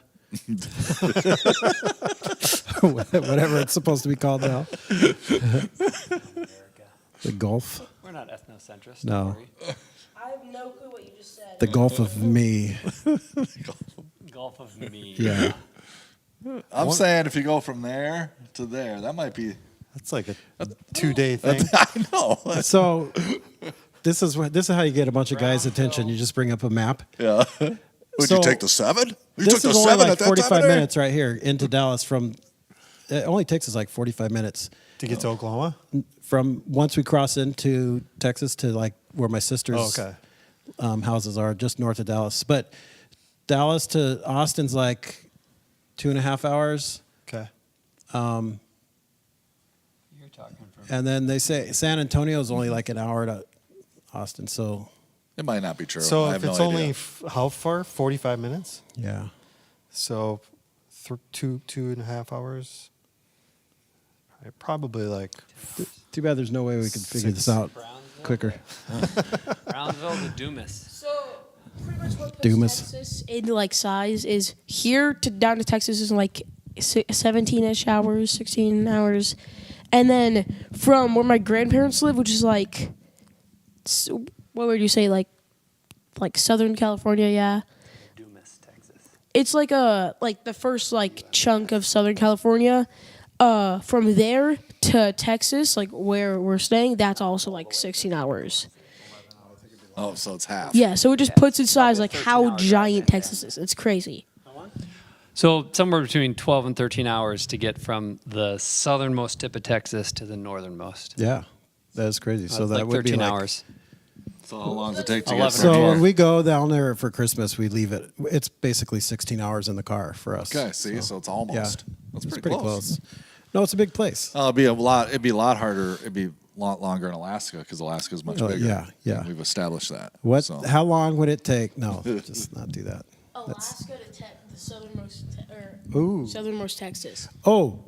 [SPEAKER 2] Whatever it's supposed to be called now. The Gulf.
[SPEAKER 5] We're not ethnocentrist.
[SPEAKER 2] No.
[SPEAKER 5] Don't worry.
[SPEAKER 4] I have no clue what you just said.
[SPEAKER 2] The Gulf of me.
[SPEAKER 5] Gulf of me.
[SPEAKER 2] Yeah.
[SPEAKER 1] I'm saying if you go from there to there, that might be.
[SPEAKER 3] That's like a 2-day thing.
[SPEAKER 1] I know.
[SPEAKER 2] So this is how you get a bunch of guys' attention. You just bring up a map.
[SPEAKER 1] Yeah. Would
[SPEAKER 2] So,
[SPEAKER 1] you take the 7? You
[SPEAKER 2] This
[SPEAKER 1] took
[SPEAKER 2] is
[SPEAKER 1] the
[SPEAKER 2] only
[SPEAKER 1] 7
[SPEAKER 2] like
[SPEAKER 1] at that time of
[SPEAKER 2] 45
[SPEAKER 1] day?
[SPEAKER 2] minutes right here into Dallas from. It only takes us like 45 minutes
[SPEAKER 3] To get to Oklahoma?
[SPEAKER 2] from once we cross into Texas to like where my sister's
[SPEAKER 3] Oh, okay.
[SPEAKER 2] houses are, just north of Dallas. But Dallas to Austin's like 2.5 hours.
[SPEAKER 3] Okay.
[SPEAKER 5] You're talking from.
[SPEAKER 2] And then they say San Antonio's only like an hour to Austin. So
[SPEAKER 1] It might not be true.
[SPEAKER 3] So
[SPEAKER 1] I
[SPEAKER 3] if
[SPEAKER 1] have no
[SPEAKER 3] it's
[SPEAKER 1] idea.
[SPEAKER 3] only how far? 45 minutes.
[SPEAKER 2] yeah.
[SPEAKER 3] So 2.5 hours. Probably like
[SPEAKER 2] Too bad there's no way we could figure this
[SPEAKER 3] 6.
[SPEAKER 2] out quicker.
[SPEAKER 5] Brownsville to Dumas.
[SPEAKER 4] So pretty much what puts
[SPEAKER 2] Dumas.
[SPEAKER 4] Texas in like size is here to down to Texas is like 17-ish hours, 16 hours, and then from where my grandparents live, which is like, what would you say, like Southern California, yeah.
[SPEAKER 5] Dumas, Texas.
[SPEAKER 4] It's like the first like chunk of Southern California. From there to Texas, like where we're staying, that's also like 16 hours.
[SPEAKER 1] Oh, so it's half.
[SPEAKER 4] Yeah, so it just puts in size like
[SPEAKER 5] 13
[SPEAKER 4] how
[SPEAKER 5] hours
[SPEAKER 4] giant Texas is. It's crazy.
[SPEAKER 5] So somewhere between 12 and 13 hours to get from the southernmost tip of Texas to the northernmost.
[SPEAKER 2] Yeah. That's crazy. So
[SPEAKER 5] That's
[SPEAKER 2] that
[SPEAKER 5] like
[SPEAKER 2] would
[SPEAKER 5] 13
[SPEAKER 2] be like,
[SPEAKER 5] hours.
[SPEAKER 1] So how long does it take to
[SPEAKER 5] 11
[SPEAKER 1] get
[SPEAKER 2] So
[SPEAKER 1] from
[SPEAKER 2] when
[SPEAKER 1] here?
[SPEAKER 2] we go down there for Christmas, we leave it. It's basically 16 hours in the car for us.
[SPEAKER 1] Okay, see, so it's almost.
[SPEAKER 2] Yeah,
[SPEAKER 1] That's
[SPEAKER 2] it's
[SPEAKER 1] pretty close.
[SPEAKER 2] No, it's a big place.
[SPEAKER 1] Oh, it'd be a lot harder. It'd be a lot longer in Alaska because Alaska's much
[SPEAKER 2] Oh,
[SPEAKER 1] bigger.
[SPEAKER 2] yeah, yeah.
[SPEAKER 1] And we've established that.
[SPEAKER 2] What?
[SPEAKER 1] So.
[SPEAKER 2] How long would it take? No, just not do that.
[SPEAKER 4] Alaska to the southernmost
[SPEAKER 2] Ooh.
[SPEAKER 4] southernmost Texas.
[SPEAKER 2] Oh,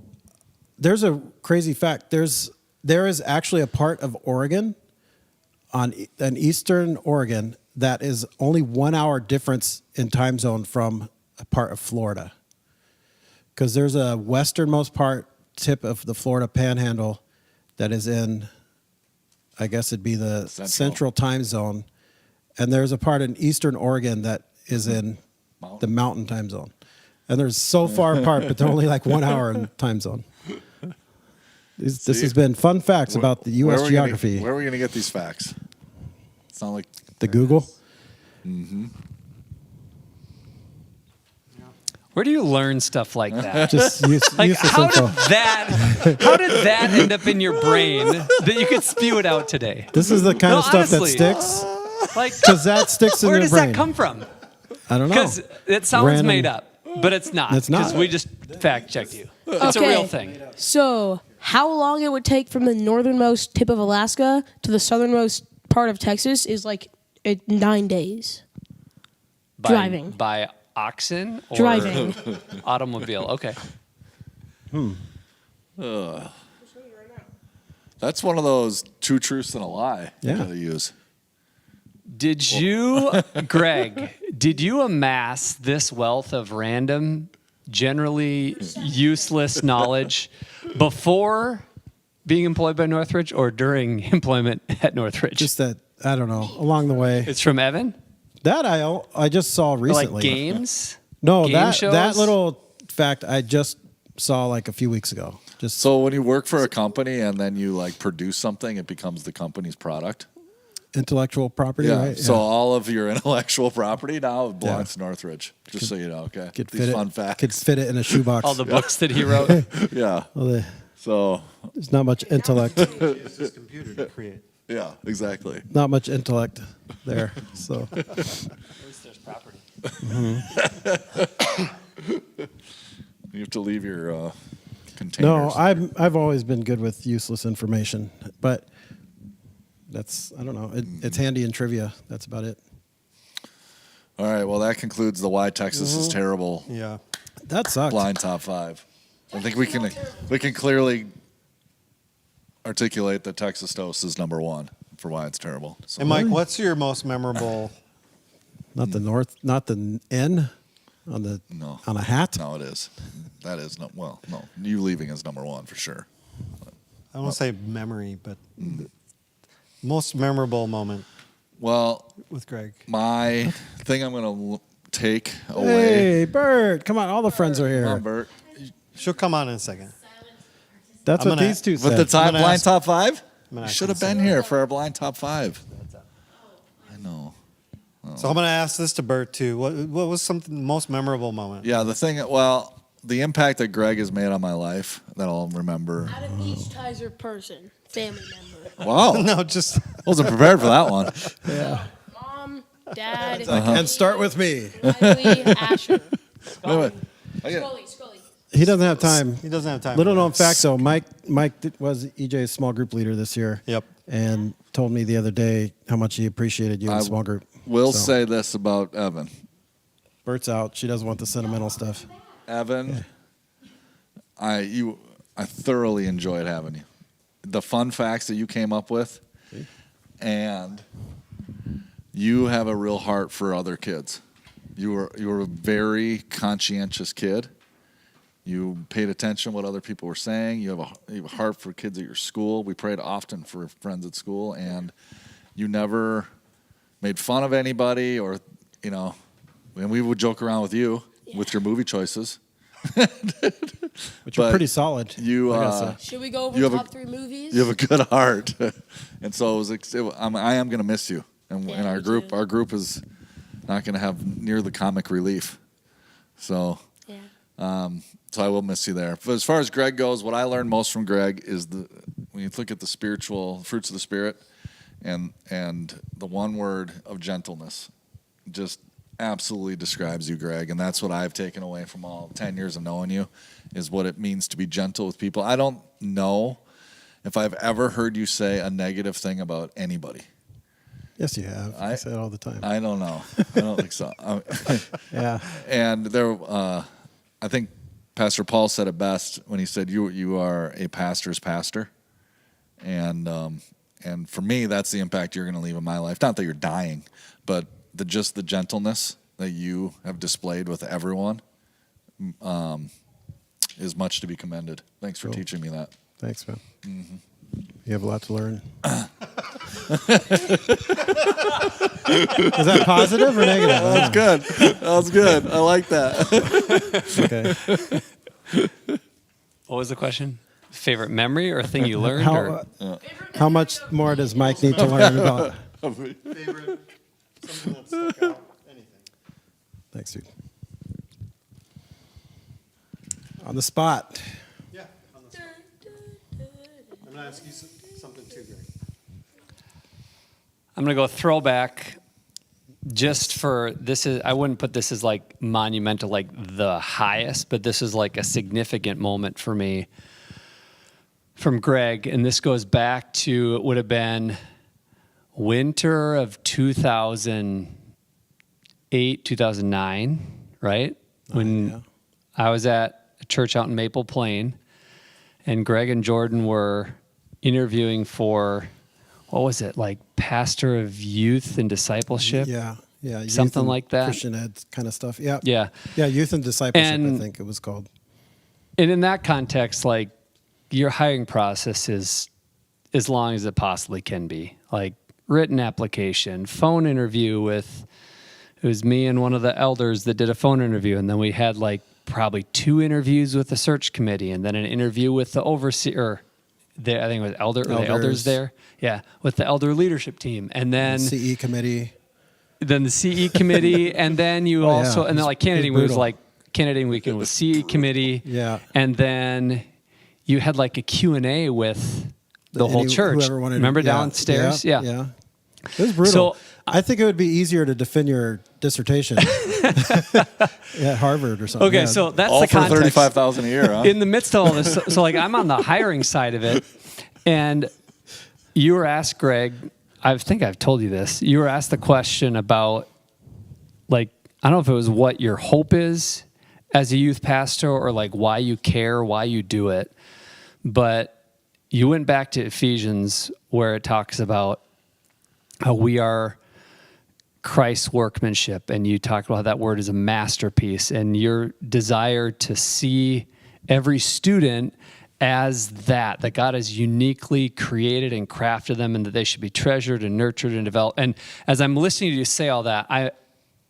[SPEAKER 2] there's a crazy fact. There is actually a part of Oregon, on an eastern Oregon, that is only 1 hour difference in time zone from a part of Florida. Because there's a westernmost tip of the Florida Panhandle that is in, I guess it'd be the central time zone, and there's a part in eastern Oregon that is in the mountain time zone. And they're so far apart, but they're only like 1 hour in time zone. This has been fun facts about the
[SPEAKER 1] Where
[SPEAKER 2] U.S.
[SPEAKER 1] are we
[SPEAKER 2] geography.
[SPEAKER 1] Where are we going to get these facts? It's not like
[SPEAKER 2] The Google?
[SPEAKER 5] Where do you learn stuff like that?
[SPEAKER 2] Just
[SPEAKER 5] Like,
[SPEAKER 2] useless
[SPEAKER 5] how
[SPEAKER 2] info.
[SPEAKER 5] did that end up in your brain that you could spew it out today?
[SPEAKER 2] This is the kind
[SPEAKER 5] No,
[SPEAKER 2] of stuff
[SPEAKER 5] honestly.
[SPEAKER 2] that sticks,
[SPEAKER 5] Like,
[SPEAKER 2] because that sticks in
[SPEAKER 5] where
[SPEAKER 2] your
[SPEAKER 5] does
[SPEAKER 2] brain.
[SPEAKER 5] that come from?
[SPEAKER 2] I don't know.
[SPEAKER 5] Because it sounds
[SPEAKER 2] Random-
[SPEAKER 5] made up, but it's not.
[SPEAKER 2] It's not.
[SPEAKER 5] Because we just fact checked you. It's a
[SPEAKER 4] Okay.
[SPEAKER 5] real thing.
[SPEAKER 4] So how long it would take from the northernmost tip of Alaska to the southernmost part of Texas is like 9 days.
[SPEAKER 5] By,
[SPEAKER 4] Driving.
[SPEAKER 5] By oxen or
[SPEAKER 4] Driving.
[SPEAKER 5] automobile. Okay.
[SPEAKER 1] that's one of those two truths and a lie
[SPEAKER 2] Yeah.
[SPEAKER 1] you got to use.
[SPEAKER 5] Did you, Greg, did you amass this wealth of random, generally useless knowledge before being employed by Northridge or during employment at Northridge?
[SPEAKER 2] Just that, I don't know, along the way.
[SPEAKER 5] It's from Evan?
[SPEAKER 2] That I just saw
[SPEAKER 5] Or
[SPEAKER 2] recently.
[SPEAKER 5] like games?
[SPEAKER 2] No,
[SPEAKER 5] Game
[SPEAKER 2] that
[SPEAKER 5] shows?
[SPEAKER 2] little fact I just saw like a few weeks ago. Just
[SPEAKER 1] So when you work for a company and then you like produce something, it becomes the company's product.
[SPEAKER 2] intellectual property,
[SPEAKER 1] Yeah.
[SPEAKER 2] right?
[SPEAKER 1] So all of your intellectual property now belongs to Northridge. Just so you know, okay.
[SPEAKER 2] could
[SPEAKER 1] These
[SPEAKER 2] fit
[SPEAKER 1] fun
[SPEAKER 2] it.
[SPEAKER 1] facts.
[SPEAKER 2] Could fit it in a shoebox.
[SPEAKER 5] All the books that he wrote?
[SPEAKER 1] Yeah.
[SPEAKER 2] Well,
[SPEAKER 1] So
[SPEAKER 2] there's not much intellect.
[SPEAKER 3] Use this computer to create.
[SPEAKER 1] yeah, exactly.
[SPEAKER 2] Not much intellect there. So
[SPEAKER 5] At least there's property.
[SPEAKER 1] You have to leave your
[SPEAKER 2] no,
[SPEAKER 1] containers.
[SPEAKER 2] I've always been good with useless information, but that's I don't know. It's handy in trivia. That's about it.
[SPEAKER 1] All right. Well, that concludes the Why Texas is Terrible
[SPEAKER 3] Yeah.
[SPEAKER 2] That sucked.
[SPEAKER 1] blind top 5. I think we can clearly articulate that Texas toast is number 1 for why it's terrible. So
[SPEAKER 3] And Mike, what's your most memorable?
[SPEAKER 2] Not the north. Not the N on the
[SPEAKER 1] No.
[SPEAKER 2] on a hat.
[SPEAKER 1] no, it is. That is no. Well, no. You leaving is number 1 for sure.
[SPEAKER 3] I won't say memory, but most memorable moment
[SPEAKER 1] Well,
[SPEAKER 3] with Greg.
[SPEAKER 1] my thing I'm going to take away.
[SPEAKER 2] Hey, Bert! Come on, all the friends are
[SPEAKER 1] Come on,
[SPEAKER 2] here.
[SPEAKER 1] Bert.
[SPEAKER 3] She'll come on in a second.
[SPEAKER 2] That's
[SPEAKER 3] I'm
[SPEAKER 2] what
[SPEAKER 3] gonna-
[SPEAKER 2] these two
[SPEAKER 1] With
[SPEAKER 2] said.
[SPEAKER 1] the top
[SPEAKER 3] gonna
[SPEAKER 1] blind
[SPEAKER 3] ask-
[SPEAKER 1] top 5?
[SPEAKER 3] gonna
[SPEAKER 1] You
[SPEAKER 3] ask
[SPEAKER 1] should have
[SPEAKER 3] him
[SPEAKER 1] been here for our blind top 5. I know.
[SPEAKER 3] So I'm going to ask this to Bert too. What was something most memorable moment?
[SPEAKER 1] Yeah, the impact that Greg has made on my life that I'll remember.
[SPEAKER 4] Out of each Tizer person, family member,
[SPEAKER 1] Wow.
[SPEAKER 3] No, just
[SPEAKER 1] Wasn't prepared for that one.
[SPEAKER 4] mom, dad,
[SPEAKER 2] And start with me.
[SPEAKER 4] Riley, Asher,
[SPEAKER 1] Wait. I got-
[SPEAKER 4] Scully.
[SPEAKER 2] He doesn't have time.
[SPEAKER 3] he doesn't have time.
[SPEAKER 2] Little
[SPEAKER 3] for
[SPEAKER 2] known
[SPEAKER 3] that.
[SPEAKER 2] fact though, Mike was EJ's small group leader this year.
[SPEAKER 3] Yep.
[SPEAKER 2] And told me the other day how much he appreciated you in
[SPEAKER 1] I
[SPEAKER 2] the small group.
[SPEAKER 1] will
[SPEAKER 2] So,
[SPEAKER 1] say this about Evan.
[SPEAKER 2] Bert's out. She doesn't want the sentimental stuff.
[SPEAKER 1] Evan, I thoroughly enjoyed having you. The fun facts that you came up with, and you have a real heart for other kids. You were a very conscientious kid. You paid attention to what other people were saying. You have a heart for kids at your school. We prayed often for friends at school, and you never made fun of anybody, or and we would joke around with you with your movie choices.
[SPEAKER 2] Which are
[SPEAKER 1] But
[SPEAKER 2] pretty solid.
[SPEAKER 1] You
[SPEAKER 2] I gotta say.
[SPEAKER 4] Should we go over
[SPEAKER 1] You have a-
[SPEAKER 4] top 3 movies?
[SPEAKER 1] you have a good heart, and so I am going to miss you. And
[SPEAKER 4] Yeah,
[SPEAKER 1] our
[SPEAKER 4] me
[SPEAKER 1] group,
[SPEAKER 4] too.
[SPEAKER 1] our group is not going to have near the comic relief. So,
[SPEAKER 4] Yeah.
[SPEAKER 1] so I will miss you there. But as far as Greg goes, what I learned most from Greg is when you look at the spiritual fruits of the spirit, and the one word of gentleness, just absolutely describes you, Greg. And that's what I've taken away from all 10 years of knowing you, is what it means to be gentle with people. I don't know if I've ever heard you say a negative thing about anybody.
[SPEAKER 2] Yes, you have. I say it all the time.
[SPEAKER 1] I don't know. I don't think so.
[SPEAKER 2] Yeah.
[SPEAKER 1] And there, I think Pastor Paul said it best when he said, "You are a pastor's pastor," and for me, that's the impact you're going to leave in my life. Not that you're dying, but the gentleness that you have displayed with everyone is much to be commended. Thanks for teaching me that.
[SPEAKER 2] Thanks, man. You have a lot to learn. Was that positive or negative?
[SPEAKER 1] That's good. That was good. I like that.
[SPEAKER 2] Okay.
[SPEAKER 5] What was the question? Favorite memory or thing you learned? or?
[SPEAKER 2] How much more does Mike need to learn about?
[SPEAKER 3] Favorite, something that stuck out, anything.
[SPEAKER 2] Thanks, dude. On the spot.
[SPEAKER 3] Yeah. On the spot. I'm gonna ask you something too, Greg.
[SPEAKER 5] I'm going to go throwback just for this is I wouldn't put this as like monumental, like the highest, but this is like a significant moment for me from Greg. And this goes back to, it would have been winter of 2008, 2009, right? When
[SPEAKER 2] yeah.
[SPEAKER 5] I was at a church out in Maple Plain, and Greg and Jordan were interviewing for what was it, like pastor of youth and discipleship?
[SPEAKER 2] Yeah. Youth
[SPEAKER 5] Something
[SPEAKER 2] and
[SPEAKER 5] like that.
[SPEAKER 2] Christian ed kind of stuff. Yeah.
[SPEAKER 5] Yeah.
[SPEAKER 2] Yeah. Youth and discipleship,
[SPEAKER 5] And-
[SPEAKER 2] I think it was called.
[SPEAKER 5] And in that context, like your hiring process is as long as it possibly can be. Like written application, phone interview with, it was me and one of the elders that did a phone interview. And then we had like probably 2 interviews with the search committee and then an interview with the overseer. I think it was the elders
[SPEAKER 2] Elders.
[SPEAKER 5] there. Yeah. With the elder leadership team. And then
[SPEAKER 2] CE committee.
[SPEAKER 5] the CE committee. And then you
[SPEAKER 2] Oh,
[SPEAKER 5] also,
[SPEAKER 2] yeah.
[SPEAKER 5] and then like candidating was
[SPEAKER 2] brutal.
[SPEAKER 5] like candidating weekend was CE committee.
[SPEAKER 2] Yeah.
[SPEAKER 5] And then you had like a Q&A with the whole church.
[SPEAKER 2] Whoever wanted to-
[SPEAKER 5] Remember
[SPEAKER 2] yeah,
[SPEAKER 5] downstairs?
[SPEAKER 2] Yeah. It was brutal.
[SPEAKER 5] So-
[SPEAKER 2] I think it would be easier to defend your dissertation at Harvard or something.
[SPEAKER 5] Okay,
[SPEAKER 2] Yeah.
[SPEAKER 5] so that's
[SPEAKER 1] All
[SPEAKER 5] the
[SPEAKER 1] for
[SPEAKER 5] context.
[SPEAKER 1] 35,000 a year, huh?
[SPEAKER 5] In the midst of all this, so like I'm on the hiring side of it, and you were asked, Greg, I think I've told you this, you were asked the question about, like, I don't know if it was what your hope is as a youth pastor or like why you care, why you do it, but you went back to Ephesians where it talks about how we are Christ's workmanship, and you talked about how that word is a masterpiece, and your desire to see every student as that God has uniquely created and crafted them, and that they should be treasured and nurtured and developed. And as I'm listening to you say all that,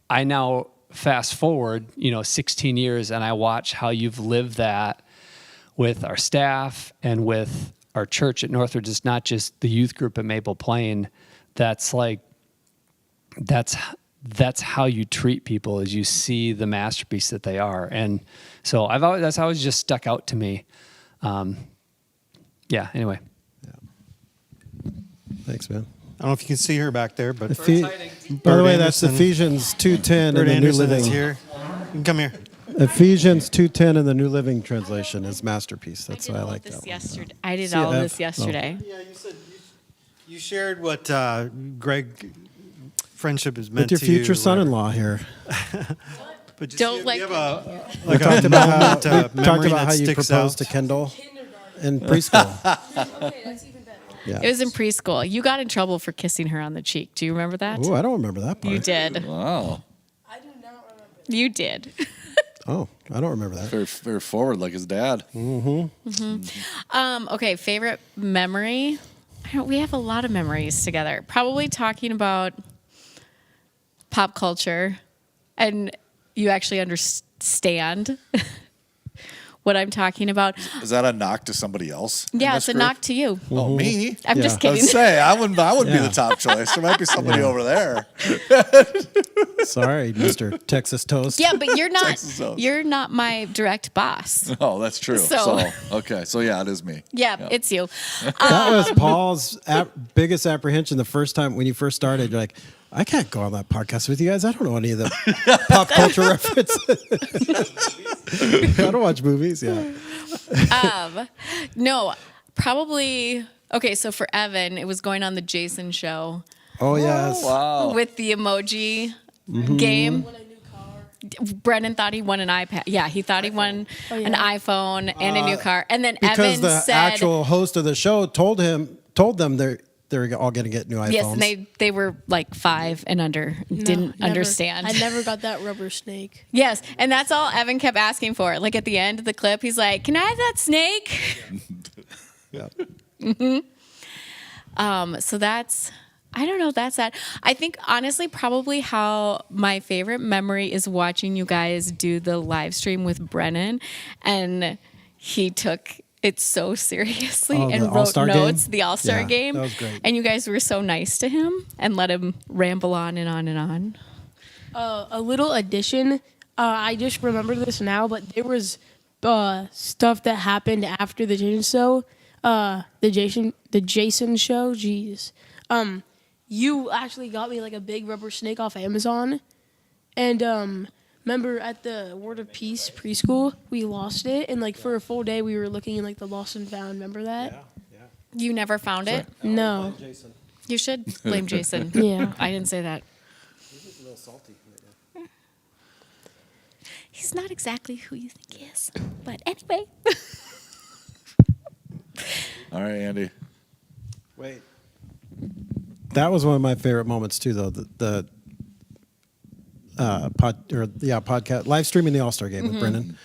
[SPEAKER 5] I now fast forward, 16 years, and I watch how you've lived that with our staff and with our church at Northridge. It's not just the youth group at Maple Plain. That's how you treat people, as you see the masterpiece that they are. And so that's always just stuck out to me. Anyway.
[SPEAKER 2] Thanks, man.
[SPEAKER 3] I don't know if you can see her back there, but
[SPEAKER 2] By the
[SPEAKER 3] Bert
[SPEAKER 2] way, that's
[SPEAKER 3] Anderson.
[SPEAKER 2] Ephesians 2:10 in
[SPEAKER 3] Bert
[SPEAKER 2] the New
[SPEAKER 3] Anderson
[SPEAKER 2] Living.
[SPEAKER 3] is here. You can come here.
[SPEAKER 2] Ephesians 2:10 in the New Living Translation is masterpiece. That's why I like that one.
[SPEAKER 6] Yesterday. I did
[SPEAKER 2] See
[SPEAKER 6] all
[SPEAKER 2] F?
[SPEAKER 6] this yesterday.
[SPEAKER 3] Yeah, you said you shared what Greg friendship is meant
[SPEAKER 2] With your
[SPEAKER 3] to you.
[SPEAKER 2] future son-in-law here.
[SPEAKER 3] But just
[SPEAKER 6] Don't
[SPEAKER 3] you
[SPEAKER 6] like
[SPEAKER 3] have a
[SPEAKER 2] We
[SPEAKER 3] like
[SPEAKER 2] talked
[SPEAKER 3] a
[SPEAKER 2] about how,
[SPEAKER 3] moment,
[SPEAKER 2] we talked
[SPEAKER 3] memory
[SPEAKER 2] about
[SPEAKER 3] that
[SPEAKER 2] how you
[SPEAKER 3] sticks
[SPEAKER 2] proposed
[SPEAKER 3] out.
[SPEAKER 2] to Kendall in preschool.
[SPEAKER 4] Okay, that's even better.
[SPEAKER 2] Yeah.
[SPEAKER 6] It was in preschool. You got in trouble for kissing her on the cheek. Do you remember that?
[SPEAKER 2] Ooh, I don't remember that part.
[SPEAKER 6] You did.
[SPEAKER 1] Wow.
[SPEAKER 4] I do not remember.
[SPEAKER 6] You did.
[SPEAKER 2] Oh, I don't remember that.
[SPEAKER 1] Very, very forward like his dad.
[SPEAKER 6] Okay, favorite memory. We have a lot of memories together. Probably talking about pop culture, and you actually understand what I'm talking about.
[SPEAKER 1] Is that a knock to somebody else? in
[SPEAKER 6] Yeah,
[SPEAKER 1] this
[SPEAKER 6] it's a
[SPEAKER 1] group?
[SPEAKER 6] knock to you.
[SPEAKER 1] Oh, me?
[SPEAKER 6] I'm
[SPEAKER 2] Yeah.
[SPEAKER 6] just
[SPEAKER 1] I
[SPEAKER 6] kidding.
[SPEAKER 1] would say I wouldn't be
[SPEAKER 2] Yeah.
[SPEAKER 1] the top choice. There might be somebody over there.
[SPEAKER 2] Sorry, Mr. Texas Toast.
[SPEAKER 6] Yeah, but you're not.
[SPEAKER 1] Texas House.
[SPEAKER 6] You're not my direct boss.
[SPEAKER 1] Oh, that's true.
[SPEAKER 6] So-
[SPEAKER 1] Okay. So yeah, it is me.
[SPEAKER 6] Yeah, it's you.
[SPEAKER 2] That was Paul's biggest apprehension the first time when you first started. You're like, I can't go on that podcast with you guys. I don't know any of the pop culture references. I don't watch movies. Yeah.
[SPEAKER 6] No, probably. Okay, so for Evan, it was going on the Jason show
[SPEAKER 2] Oh yes.
[SPEAKER 1] Wow.
[SPEAKER 6] with the emoji game. Brennan thought he won an iPad. Yeah, he thought he won an iPhone and a new car. And then
[SPEAKER 2] Because
[SPEAKER 6] Evan
[SPEAKER 2] the
[SPEAKER 6] said,
[SPEAKER 2] actual host of the show told them they're all going to get new iPhones.
[SPEAKER 6] yes, and they were like 5 and under, didn't
[SPEAKER 4] never.
[SPEAKER 6] understand.
[SPEAKER 4] I never got that rubber snake.
[SPEAKER 6] Yes, and that's all Evan kept asking for. Like at the end of the clip, he's like, "Can I have that snake?"
[SPEAKER 2] Yeah.
[SPEAKER 6] So that's, I don't know, that's that. I think honestly, probably how my favorite memory is watching you guys do the live stream with Brennan, and he took it so seriously
[SPEAKER 2] Oh,
[SPEAKER 6] and
[SPEAKER 2] the
[SPEAKER 6] wrote
[SPEAKER 2] All-Star
[SPEAKER 6] notes,
[SPEAKER 2] game?
[SPEAKER 6] the All-Star
[SPEAKER 2] Yeah,
[SPEAKER 6] game.
[SPEAKER 2] that was great.
[SPEAKER 6] And you guys were so nice to him and let him ramble on and on and on.
[SPEAKER 4] A little addition. I just remember this now, but there was stuff that happened after the Jason show. The Jason show. Jeez. You actually got me like a big rubber snake off Amazon, and remember at the Word of Peace preschool, we lost it, and like for a full day we were looking in like the lost and found. Remember that?
[SPEAKER 6] You never found it?
[SPEAKER 4] No.
[SPEAKER 6] You should blame Jason.
[SPEAKER 4] Yeah.
[SPEAKER 6] I didn't say that. He's not exactly who you think he is. But anyway.
[SPEAKER 1] All right, Andy.
[SPEAKER 2] Wait. That was one of my favorite moments too, though. The podcast live streaming the All-Star game with Brennan.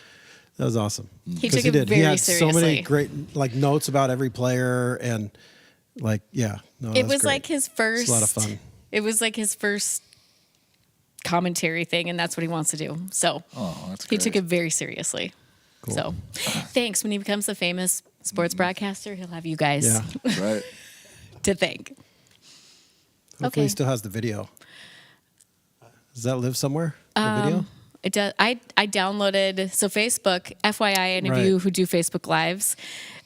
[SPEAKER 2] That was awesome.
[SPEAKER 6] He
[SPEAKER 2] 'Cause
[SPEAKER 6] took it very
[SPEAKER 2] He had so many
[SPEAKER 6] seriously.
[SPEAKER 2] great like notes about every player and like
[SPEAKER 6] It
[SPEAKER 2] that's
[SPEAKER 6] was
[SPEAKER 2] great.
[SPEAKER 6] like his first.
[SPEAKER 2] It's a lot of fun.
[SPEAKER 6] It was like his first commentary thing, and that's what he wants to do. So
[SPEAKER 1] Oh, that's
[SPEAKER 6] he
[SPEAKER 1] great.
[SPEAKER 6] took it very seriously. So thanks. When he becomes a famous sports broadcaster, he'll have you guys
[SPEAKER 2] Yeah.
[SPEAKER 1] Right.
[SPEAKER 6] to thank.
[SPEAKER 2] Hopefully
[SPEAKER 6] Okay.
[SPEAKER 2] he still has the video. Does that live somewhere? The video?
[SPEAKER 6] It does. I downloaded Facebook. FYI, any of
[SPEAKER 2] Right.
[SPEAKER 6] you who do Facebook Lives,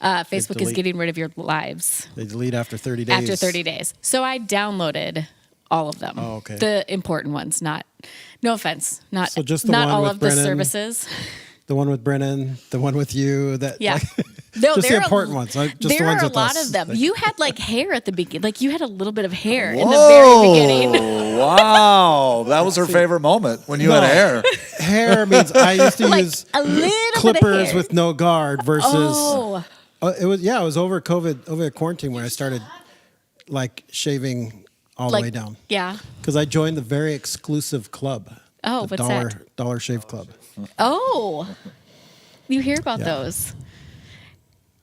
[SPEAKER 6] Facebook is
[SPEAKER 2] delete.
[SPEAKER 6] getting rid of your lives
[SPEAKER 2] They delete after 30 days.
[SPEAKER 6] after 30 days. So I downloaded all of them.
[SPEAKER 2] Oh, okay.
[SPEAKER 6] The important ones. Not. No offense. Not.
[SPEAKER 2] So just the
[SPEAKER 6] not
[SPEAKER 2] one
[SPEAKER 6] all
[SPEAKER 2] with
[SPEAKER 6] of the
[SPEAKER 2] Brennan?
[SPEAKER 6] services.
[SPEAKER 2] The one with Brennan, the one with you. That
[SPEAKER 6] Yeah.
[SPEAKER 2] like,
[SPEAKER 6] No,
[SPEAKER 2] just the
[SPEAKER 6] there are-
[SPEAKER 2] important ones. Just the
[SPEAKER 6] there
[SPEAKER 2] ones
[SPEAKER 6] are a
[SPEAKER 2] with
[SPEAKER 6] lot
[SPEAKER 2] us.
[SPEAKER 6] of them.
[SPEAKER 2] Like,
[SPEAKER 6] You had like hair at the beginning. Like you had a little bit of hair in the very beginning.
[SPEAKER 1] Wow, that was her favorite moment when you had hair.
[SPEAKER 2] hair means I used to
[SPEAKER 6] Like
[SPEAKER 2] use
[SPEAKER 6] a little bit of
[SPEAKER 2] clippers
[SPEAKER 6] hair.
[SPEAKER 2] with no guard versus.
[SPEAKER 6] Oh,
[SPEAKER 2] It was over COVID, over quarantine where I started like shaving all
[SPEAKER 6] like
[SPEAKER 2] the way down
[SPEAKER 6] yeah.
[SPEAKER 2] because I joined the very exclusive club.
[SPEAKER 6] Oh,
[SPEAKER 2] the
[SPEAKER 6] what's that?
[SPEAKER 2] Dollar Shave Club.
[SPEAKER 6] Oh, you hear about
[SPEAKER 2] Yeah.
[SPEAKER 6] those?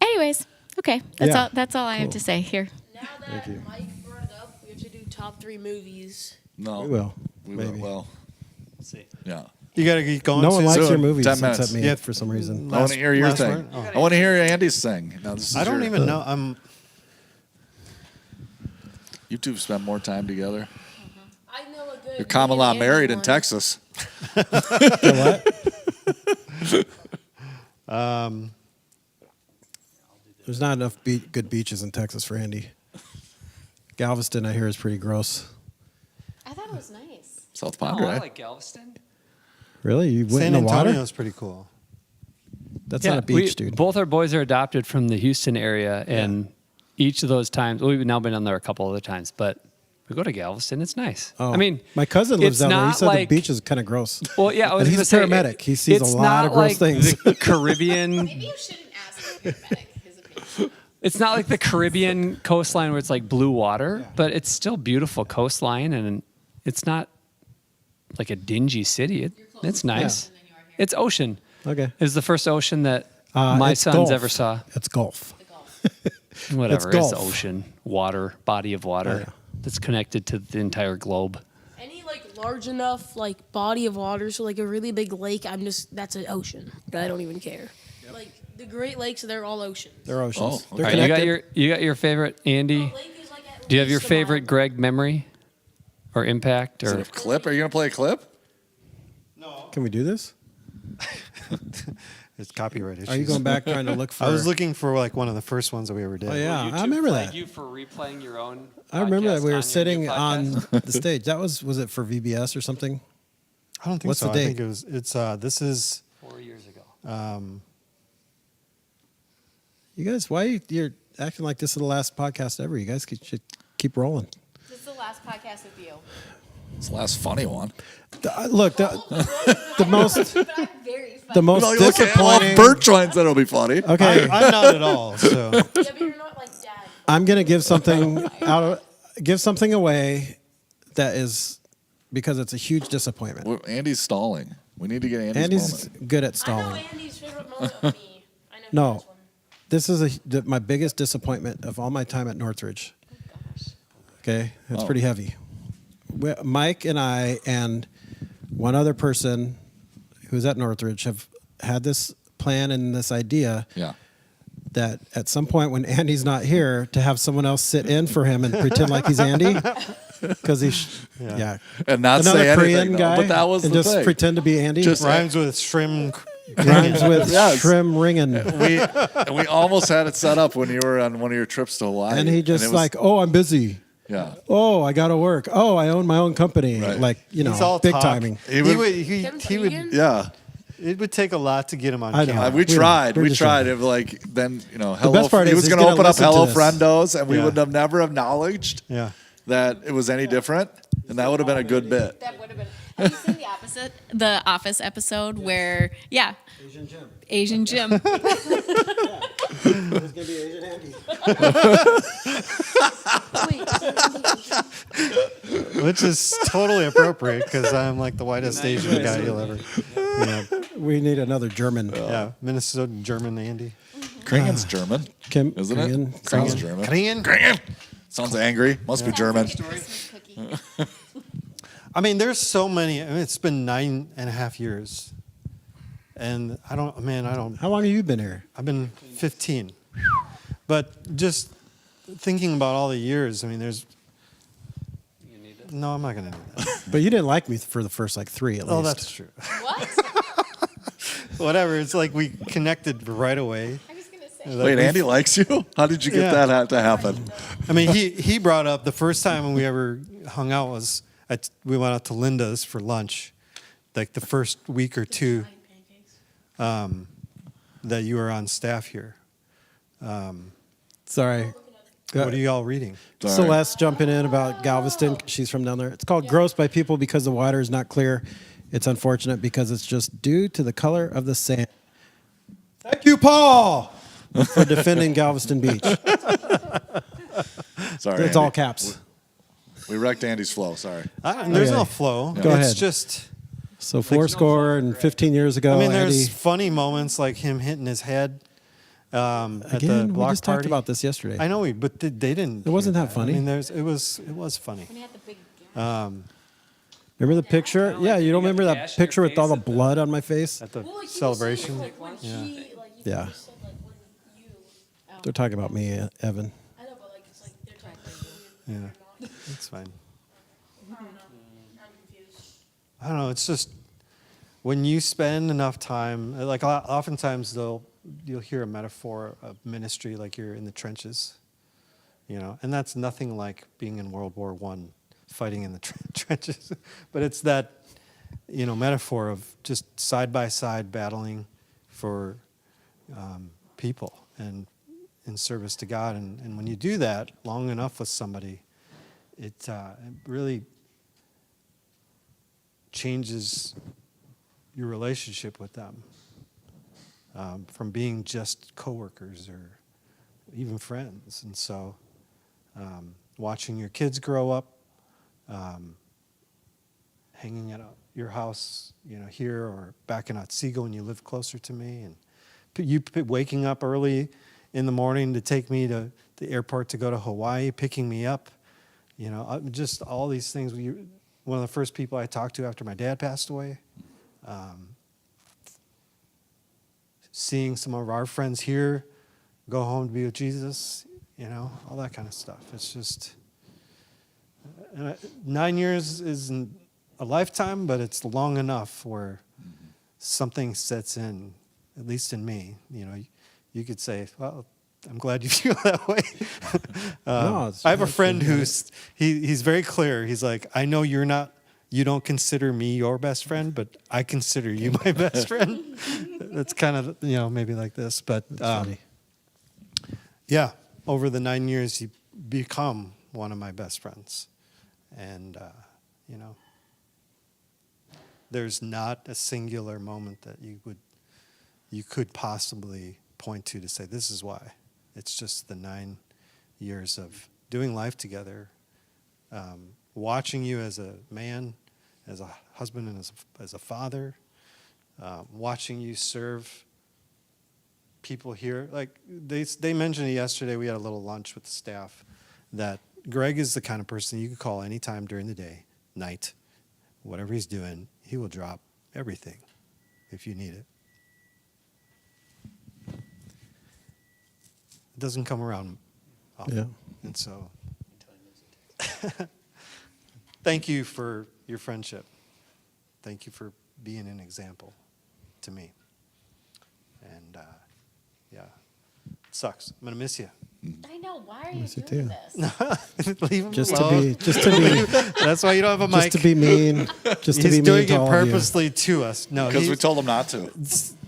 [SPEAKER 6] Anyways, okay.
[SPEAKER 2] Yeah.
[SPEAKER 6] That's all I have to say here.
[SPEAKER 4] Now that Mike brought it up, we have to do top 3 movies.
[SPEAKER 1] No,
[SPEAKER 2] We will.
[SPEAKER 1] We
[SPEAKER 2] maybe.
[SPEAKER 1] will. Well,
[SPEAKER 5] see.
[SPEAKER 1] yeah.
[SPEAKER 3] You got to keep going.
[SPEAKER 2] No one
[SPEAKER 3] Susan.
[SPEAKER 2] likes your
[SPEAKER 1] Soon,
[SPEAKER 2] movies
[SPEAKER 1] 10
[SPEAKER 2] except
[SPEAKER 1] minutes.
[SPEAKER 2] me
[SPEAKER 3] Yeah.
[SPEAKER 2] for some reason.
[SPEAKER 1] I want to hear your
[SPEAKER 3] last
[SPEAKER 1] thing.
[SPEAKER 3] word? Oh.
[SPEAKER 1] I want to hear Andy's thing. Now, this is
[SPEAKER 3] I don't
[SPEAKER 1] your-
[SPEAKER 3] even know.
[SPEAKER 1] You two spend more time together.
[SPEAKER 4] I know a good.
[SPEAKER 1] You're common law married in Texas.
[SPEAKER 2] There's not enough good beaches in Texas for Andy. Galveston, I hear, is pretty gross.
[SPEAKER 6] I thought it was nice.
[SPEAKER 1] South
[SPEAKER 5] Oh,
[SPEAKER 1] Padre.
[SPEAKER 5] I like Galveston.
[SPEAKER 2] Really? You went
[SPEAKER 3] San
[SPEAKER 2] in the water?
[SPEAKER 3] Antonio's pretty cool.
[SPEAKER 2] That's not a beach, dude.
[SPEAKER 5] Both our boys are adopted from the Houston area, and each of those times, we've now been down there a couple other times, but we go to Galveston. It's nice.
[SPEAKER 2] Oh.
[SPEAKER 5] I mean,
[SPEAKER 2] my cousin lives
[SPEAKER 5] it's
[SPEAKER 2] down there. He
[SPEAKER 5] not
[SPEAKER 2] said
[SPEAKER 5] like-
[SPEAKER 2] the beach is kind of gross.
[SPEAKER 5] Well, yeah, I was
[SPEAKER 2] And he's
[SPEAKER 5] gonna
[SPEAKER 2] a
[SPEAKER 5] say,
[SPEAKER 2] paramedic. He sees a
[SPEAKER 5] it's
[SPEAKER 2] lot
[SPEAKER 5] not
[SPEAKER 2] of gross
[SPEAKER 5] like
[SPEAKER 2] things.
[SPEAKER 5] The Caribbean.
[SPEAKER 6] Maybe you shouldn't ask the paramedic his opinion.
[SPEAKER 5] It's not like the Caribbean coastline where it's like blue water, but it's still beautiful coastline, and it's not like a dingy city. It's nice. It's ocean.
[SPEAKER 2] Okay.
[SPEAKER 5] It's the first ocean that my
[SPEAKER 2] it's
[SPEAKER 5] sons
[SPEAKER 2] Gulf.
[SPEAKER 5] ever saw.
[SPEAKER 2] It's Gulf.
[SPEAKER 5] Whatever,
[SPEAKER 2] It's
[SPEAKER 5] it's
[SPEAKER 2] Gulf.
[SPEAKER 5] ocean, water, body of water
[SPEAKER 2] Oh, yeah.
[SPEAKER 5] that's connected to the entire globe.
[SPEAKER 4] Any like large enough like body of water, so like a really big lake. That's an ocean. I don't even care. Like the Great Lakes, they're all oceans.
[SPEAKER 2] They're oceans.
[SPEAKER 1] Oh,
[SPEAKER 2] They're
[SPEAKER 5] All right,
[SPEAKER 2] connected.
[SPEAKER 5] you got your favorite Andy.
[SPEAKER 4] A lake is, like, at
[SPEAKER 5] Do you have your
[SPEAKER 4] least a
[SPEAKER 5] favorite
[SPEAKER 4] mile.
[SPEAKER 5] Gregg memory or impact
[SPEAKER 1] Is
[SPEAKER 5] or
[SPEAKER 1] it a clip? Are you going to play a clip?
[SPEAKER 2] Can we do this?
[SPEAKER 3] It's copyright issues.
[SPEAKER 2] Are you going back trying to look for?
[SPEAKER 3] I was looking for like one of the first ones that we ever did.
[SPEAKER 2] Oh yeah, I remember that.
[SPEAKER 5] you for replaying your own.
[SPEAKER 2] I remember that we were sitting on the stage. That was it for VBS or something?
[SPEAKER 3] I don't think
[SPEAKER 2] What's
[SPEAKER 3] so.
[SPEAKER 2] the
[SPEAKER 3] I
[SPEAKER 2] date?
[SPEAKER 3] think it was. It's this is
[SPEAKER 5] 4 years ago.
[SPEAKER 2] You guys, why you're acting like this is the last podcast ever? You guys should keep rolling.
[SPEAKER 6] This is the last podcast with you.
[SPEAKER 1] It's the last funny one.
[SPEAKER 2] Look, the most
[SPEAKER 6] But I'm very funny.
[SPEAKER 2] the most
[SPEAKER 1] Well, okay,
[SPEAKER 2] disappointing.
[SPEAKER 1] if Bert joins, that'll be funny.
[SPEAKER 2] Okay,
[SPEAKER 3] I'm not at all. So
[SPEAKER 4] Yeah, but you're not like dad.
[SPEAKER 2] I'm gonna give something give something away that is because it's a huge disappointment.
[SPEAKER 1] Well, Andy's stalling. We need to get Andy's
[SPEAKER 2] Andy's
[SPEAKER 1] moment.
[SPEAKER 2] good at
[SPEAKER 4] I know
[SPEAKER 2] stalling.
[SPEAKER 4] Andy's favorite moment of me. I know.
[SPEAKER 2] No.
[SPEAKER 4] This one.
[SPEAKER 2] This is my biggest disappointment of all my time at Northridge. Okay, it's
[SPEAKER 1] Oh.
[SPEAKER 2] pretty heavy. Mike and I and one other person who's at Northridge have had this plan and this idea
[SPEAKER 1] Yeah.
[SPEAKER 2] that at some point when Andy's not here, to have someone else sit in for him and pretend like he's Andy, because yeah,
[SPEAKER 1] And not
[SPEAKER 2] another
[SPEAKER 1] say anything,
[SPEAKER 2] Korean
[SPEAKER 1] though.
[SPEAKER 2] guy,
[SPEAKER 1] But that was
[SPEAKER 2] and
[SPEAKER 1] the
[SPEAKER 2] just
[SPEAKER 1] thing.
[SPEAKER 2] pretend to be Andy.
[SPEAKER 1] Just-
[SPEAKER 3] rhymes with shrimp.
[SPEAKER 2] Rhymes with
[SPEAKER 1] Yes.
[SPEAKER 2] trim ringing.
[SPEAKER 1] we almost had it set up when you were on one of your trips to Hawaii.
[SPEAKER 2] And he just
[SPEAKER 1] it was-
[SPEAKER 2] like, oh, I'm busy.
[SPEAKER 1] yeah.
[SPEAKER 2] Oh, I got to work. Oh, I own my own company.
[SPEAKER 1] Right.
[SPEAKER 2] Like,
[SPEAKER 3] He's all
[SPEAKER 2] big
[SPEAKER 3] talk.
[SPEAKER 2] timing.
[SPEAKER 1] He would-
[SPEAKER 3] He would.
[SPEAKER 1] Yeah.
[SPEAKER 3] It would take a lot to get him on
[SPEAKER 2] I know.
[SPEAKER 3] camera.
[SPEAKER 1] We
[SPEAKER 2] We
[SPEAKER 1] tried.
[SPEAKER 2] know. We're
[SPEAKER 1] We
[SPEAKER 2] just
[SPEAKER 1] tried.
[SPEAKER 2] trying.
[SPEAKER 1] It was like then Hello.
[SPEAKER 2] best part
[SPEAKER 1] he
[SPEAKER 2] is
[SPEAKER 1] was
[SPEAKER 2] he's
[SPEAKER 1] going to
[SPEAKER 2] gonna
[SPEAKER 1] open up
[SPEAKER 2] listen to
[SPEAKER 1] Hello
[SPEAKER 2] this.
[SPEAKER 1] Friendos, and we
[SPEAKER 3] Yeah.
[SPEAKER 1] would have never acknowledged
[SPEAKER 3] Yeah.
[SPEAKER 1] that it was any different, and that would have been a good bit.
[SPEAKER 6] That would have been. Have you seen the Office episode where Asian Jim?
[SPEAKER 2] There's going to be Asian Andy.
[SPEAKER 4] Wait.
[SPEAKER 3] which is totally appropriate because I'm like the whitest Asian guy you'll ever.
[SPEAKER 2] We need another German.
[SPEAKER 3] Yeah, Minnesota German Andy.
[SPEAKER 1] Kringen's German,
[SPEAKER 2] Kim,
[SPEAKER 1] isn't
[SPEAKER 2] Kringen.
[SPEAKER 1] it? Sounds German.
[SPEAKER 3] Kringen.
[SPEAKER 1] Sounds angry. Must be German.
[SPEAKER 3] I mean, there's so many. I mean, it's been 9.5 years, and I don't.
[SPEAKER 2] How long have you been here?
[SPEAKER 3] I've been 15, but just thinking about all the years. I mean, there's. No, I'm not gonna do that.
[SPEAKER 2] But you didn't like me for the first like 3 at least.
[SPEAKER 3] Oh, that's true.
[SPEAKER 6] What?
[SPEAKER 3] Whatever. It's like we connected right away.
[SPEAKER 6] I was gonna say.
[SPEAKER 1] Wait, Andy likes you? How did you get
[SPEAKER 3] Yeah.
[SPEAKER 1] that to happen?
[SPEAKER 3] I mean, he brought up the first time we ever hung out was we went out to Linda's for lunch, like the first week or two that you were on staff here.
[SPEAKER 2] Sorry.
[SPEAKER 3] What are you all reading?
[SPEAKER 1] Sorry.
[SPEAKER 2] Celeste jumping in about Galveston. She's from down there. It's called gross by people because the water is not clear. It's unfortunate because it's just due to the color of the sand. Thank you, Paul, for defending Galveston Beach.
[SPEAKER 1] Sorry,
[SPEAKER 2] It's all
[SPEAKER 1] Andy.
[SPEAKER 2] caps.
[SPEAKER 1] We wrecked Andy's flow. Sorry.
[SPEAKER 3] There's
[SPEAKER 2] Okay.
[SPEAKER 3] no flow.
[SPEAKER 2] Go
[SPEAKER 3] it's
[SPEAKER 2] ahead.
[SPEAKER 3] just.
[SPEAKER 2] So 4 score and 15 years ago,
[SPEAKER 3] I mean,
[SPEAKER 2] Andy.
[SPEAKER 3] there's funny moments like him hitting his head at the
[SPEAKER 2] Again, we
[SPEAKER 3] block
[SPEAKER 2] just
[SPEAKER 3] party.
[SPEAKER 2] talked about this yesterday.
[SPEAKER 3] I know, but they didn't.
[SPEAKER 2] It wasn't
[SPEAKER 3] hear
[SPEAKER 2] that funny.
[SPEAKER 3] I mean, it was funny.
[SPEAKER 6] When he had the big
[SPEAKER 2] Remember the picture? Yeah, you don't remember that
[SPEAKER 5] gash in your
[SPEAKER 2] picture with all the
[SPEAKER 5] face at the-
[SPEAKER 2] blood on my face?
[SPEAKER 3] At the
[SPEAKER 4] Well, like, he was
[SPEAKER 3] celebration.
[SPEAKER 4] saying, like, when
[SPEAKER 3] Yeah.
[SPEAKER 4] he, like, you
[SPEAKER 2] Yeah.
[SPEAKER 4] just said, like, when you,
[SPEAKER 2] They're talking about me, Evan.
[SPEAKER 4] I know, but, like, it's like, they're talking about you.
[SPEAKER 3] Yeah, it's fine.
[SPEAKER 4] I don't know. I'm confused.
[SPEAKER 3] I don't know. It's just when you spend enough time, like oftentimes you'll hear a metaphor of ministry like you're in the trenches, and that's nothing like being in World War I, fighting in the trenches, but it's that metaphor of just side by side battling for people and in service to God, and when you do that long enough with somebody, it really changes your relationship with them from being just coworkers or even friends. And so watching your kids grow up, hanging at your house, here or back in Otsego when you live closer to me, and you waking up early in the morning to take me to the airport to go to Hawaii, picking me up, just all these things. One of the first people I talked to after my dad passed away. Seeing some of our friends here go home to be with Jesus, all that kind of stuff. It's just 9 years isn't a lifetime, but it's long enough where something sets in, at least in me. You could say, well, I'm glad you feel that way.
[SPEAKER 2] No, it's
[SPEAKER 3] I have a
[SPEAKER 2] nice
[SPEAKER 3] friend
[SPEAKER 2] to hear
[SPEAKER 3] he's very clear. He's like, I know you don't consider me your best friend, but I consider you my best friend. That's kind of, maybe like this. But
[SPEAKER 2] funny.
[SPEAKER 3] yeah, over the 9 years, you become one of my best friends. And, there's not a singular moment that you could possibly point to say, this is why. It's just the 9 years of doing life together, watching you as a man, as a husband, and as a father, watching you serve people here. Like they mentioned it yesterday, we had a little lunch with the staff, that Gregg is the kind of person you could call anytime during the day, night, whatever he's doing, he will drop everything if you need it. It doesn't come around often.
[SPEAKER 2] Yeah.
[SPEAKER 3] And so, thank you for your friendship. Thank you for being an example to me. And yeah, it sucks. I'm gonna miss you.
[SPEAKER 6] I know. Why are you
[SPEAKER 2] Yes, you
[SPEAKER 6] doing
[SPEAKER 2] do.
[SPEAKER 6] this?
[SPEAKER 3] Leave him
[SPEAKER 2] Just to
[SPEAKER 3] alone.
[SPEAKER 2] be, just to be,
[SPEAKER 3] That's why you don't have a mic.
[SPEAKER 2] just to be mean, just to
[SPEAKER 3] He's
[SPEAKER 2] be mean
[SPEAKER 3] doing
[SPEAKER 2] to
[SPEAKER 3] it
[SPEAKER 2] all of you.
[SPEAKER 3] purposely to us. No,
[SPEAKER 1] Because we
[SPEAKER 3] he's-
[SPEAKER 1] told him not to.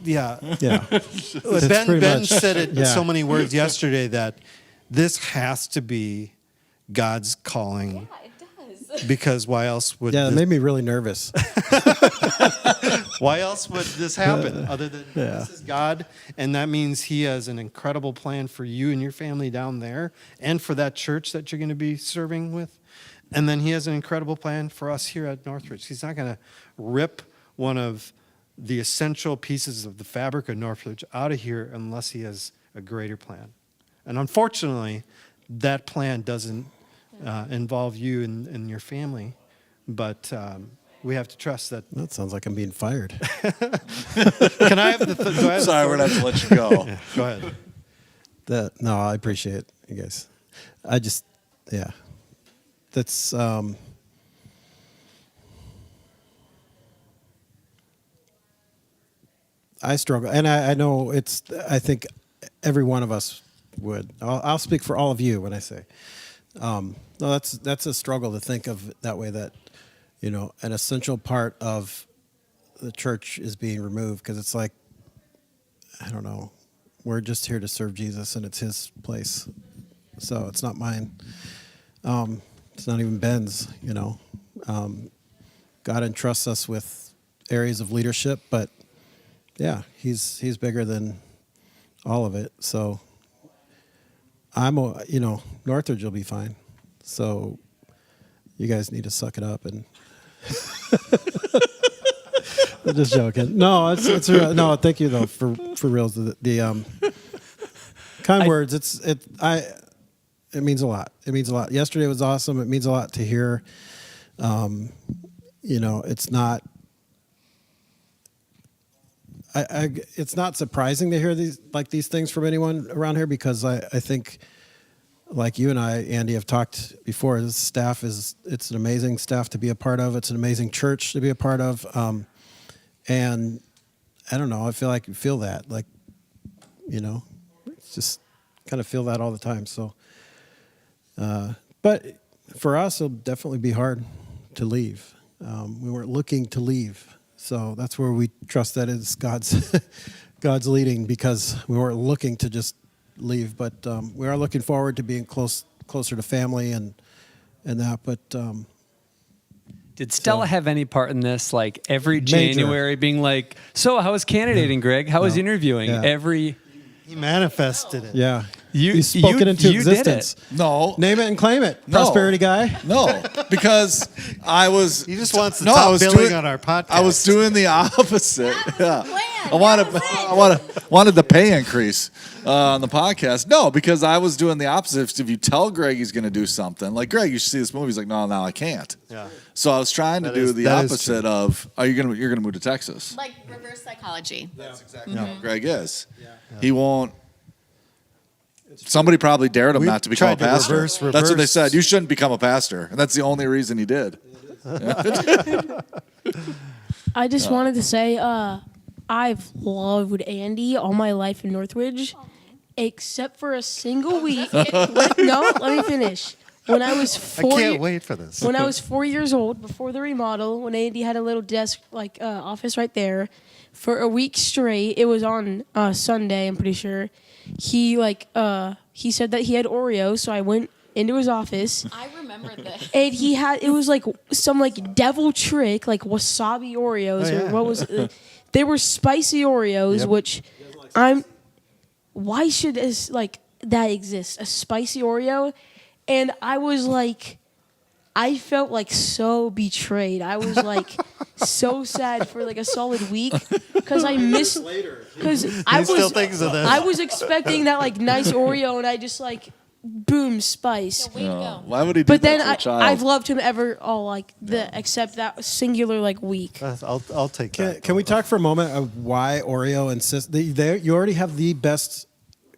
[SPEAKER 3] yeah.
[SPEAKER 2] Yeah.
[SPEAKER 3] Ben
[SPEAKER 2] pretty much-
[SPEAKER 3] said it in
[SPEAKER 2] yeah.
[SPEAKER 3] so many words yesterday that this has to be God's calling,
[SPEAKER 6] Yeah, it does.
[SPEAKER 3] because why else would
[SPEAKER 2] Yeah, it
[SPEAKER 3] this,
[SPEAKER 2] made me really nervous.
[SPEAKER 3] why else would this happen other than this is God, and that means He has an incredible plan for you and your family down there, and for that church that you're going to be serving with, And then he has an incredible plan for us here at Northridge. He's not going to rip one of the essential pieces of the fabric of Northridge out of here unless he has a greater plan. And unfortunately, that plan doesn't involve you and your family, but we have to trust that.
[SPEAKER 2] That sounds like I'm being fired.
[SPEAKER 3] Can I have the? Do I have
[SPEAKER 1] Sorry, we're going to have to let you go.
[SPEAKER 3] Yeah, go ahead.
[SPEAKER 2] No, I appreciate it, you guys. I just, yeah. That's, I struggle. And I know I think every one of us would. I'll speak for all of you when I say, no, that's a struggle to think of it that way, that, an essential part of the church is being removed, because it's like, I don't know, we're just here to serve Jesus, and it's his place. So it's not mine. It's not even Ben's, God entrusts us with areas of leadership, but yeah, he's bigger than all of it. So Northridge will be fine. So you guys need to suck it up and I'm just joking. No, it's real. No, thank you though for reals. The kind words. It means a lot. It means a lot. Yesterday was awesome. It means a lot to hear. It's not. It's not surprising to hear these things from anyone around here, because I think, like you and I, Andy, have talked before. This staff it's an amazing staff to be a part of. It's an amazing church to be a part of. And I don't know. I feel like you feel that, it's just kind of feel that all the time. So. But for us, it'll definitely be hard to leave. We weren't looking to leave, so that's where we trust that it's God's leading, because we weren't looking to just leave. But we are looking forward to being closer to family and that. But
[SPEAKER 5] did Stella have any part in this? Like every
[SPEAKER 2] Major.
[SPEAKER 5] January, being like, "So, how was candidating, Greg? How was interviewing?"
[SPEAKER 2] Yeah.
[SPEAKER 3] He manifested it.
[SPEAKER 2] yeah,
[SPEAKER 5] You
[SPEAKER 2] spoke it into
[SPEAKER 5] you did
[SPEAKER 2] existence.
[SPEAKER 1] No.
[SPEAKER 2] Name it and claim it.
[SPEAKER 1] No.
[SPEAKER 2] Prosperity guy.
[SPEAKER 1] No, because I was.
[SPEAKER 3] He just wants the
[SPEAKER 1] No, I
[SPEAKER 3] top
[SPEAKER 1] was
[SPEAKER 3] billing
[SPEAKER 1] doing-
[SPEAKER 3] on our podcast.
[SPEAKER 1] I was doing the opposite. Yeah. I wanted the pay increase on the podcast. No, because I was doing the opposite. If you tell Greg he's going to do something, like, Greg, you should see this movie. He's like, no, I can't.
[SPEAKER 3] Yeah.
[SPEAKER 1] So I was trying to do the
[SPEAKER 3] that is
[SPEAKER 1] opposite
[SPEAKER 3] true.
[SPEAKER 1] of, you're going to move to Texas.
[SPEAKER 6] Like reverse psychology.
[SPEAKER 1] That's exactly what Greg is. He won't. Somebody probably dared him
[SPEAKER 3] We've
[SPEAKER 1] not to become a
[SPEAKER 3] tried to
[SPEAKER 1] pastor.
[SPEAKER 3] reverse-
[SPEAKER 1] That's what they said. You shouldn't become a pastor, and that's the only reason he did.
[SPEAKER 4] I just wanted to say, I've loved Andy all my life in Northridge, except for a single week. Let me finish. When I was
[SPEAKER 3] I
[SPEAKER 4] 4
[SPEAKER 3] can't wait for this.
[SPEAKER 4] When I was 4 years old, before the remodel, when Andy had a little desk, office right there, for a week straight, it was on Sunday, I'm pretty sure. He said that he had Oreos, so I went into his office.
[SPEAKER 6] I remember this.
[SPEAKER 4] And it was like some devil trick, like wasabi Oreos, or what was they were spicy Oreos,
[SPEAKER 3] Yep.
[SPEAKER 4] which why should this that exist? A spicy Oreo? And I was I felt so betrayed. I was so sad for a solid week, because I missed, because I
[SPEAKER 3] still thinks of this.
[SPEAKER 4] I was expecting that nice Oreo, and I just boom, spice.
[SPEAKER 6] Way to go.
[SPEAKER 1] Why would he do
[SPEAKER 4] But
[SPEAKER 1] that
[SPEAKER 4] then
[SPEAKER 1] to a child?
[SPEAKER 4] I've loved him ever all except that singular week.
[SPEAKER 3] I'll take that.
[SPEAKER 2] Can we talk for a moment of why Oreo insists? You already have the best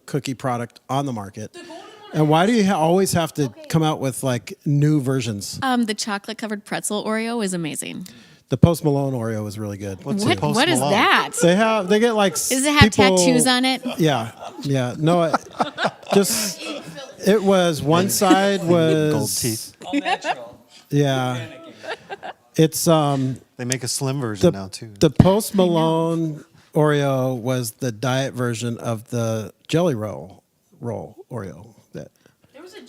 [SPEAKER 2] cookie product on the market. And why do you always have to come out with new versions?
[SPEAKER 6] The chocolate covered pretzel Oreo is amazing.
[SPEAKER 2] The Post Malone Oreo is really good.
[SPEAKER 3] What's
[SPEAKER 6] What?
[SPEAKER 3] a Post
[SPEAKER 6] What is
[SPEAKER 3] Malone?
[SPEAKER 6] that?
[SPEAKER 2] They get
[SPEAKER 6] Does it have
[SPEAKER 2] people-
[SPEAKER 6] tattoos on it?
[SPEAKER 2] Yeah. No, it was one side was
[SPEAKER 3] Gold teeth.
[SPEAKER 5] All natural.
[SPEAKER 2] Yeah. It's
[SPEAKER 3] They make a slim version now too.
[SPEAKER 2] the Post Malone Oreo was the diet version of the Jelly Roll Oreo.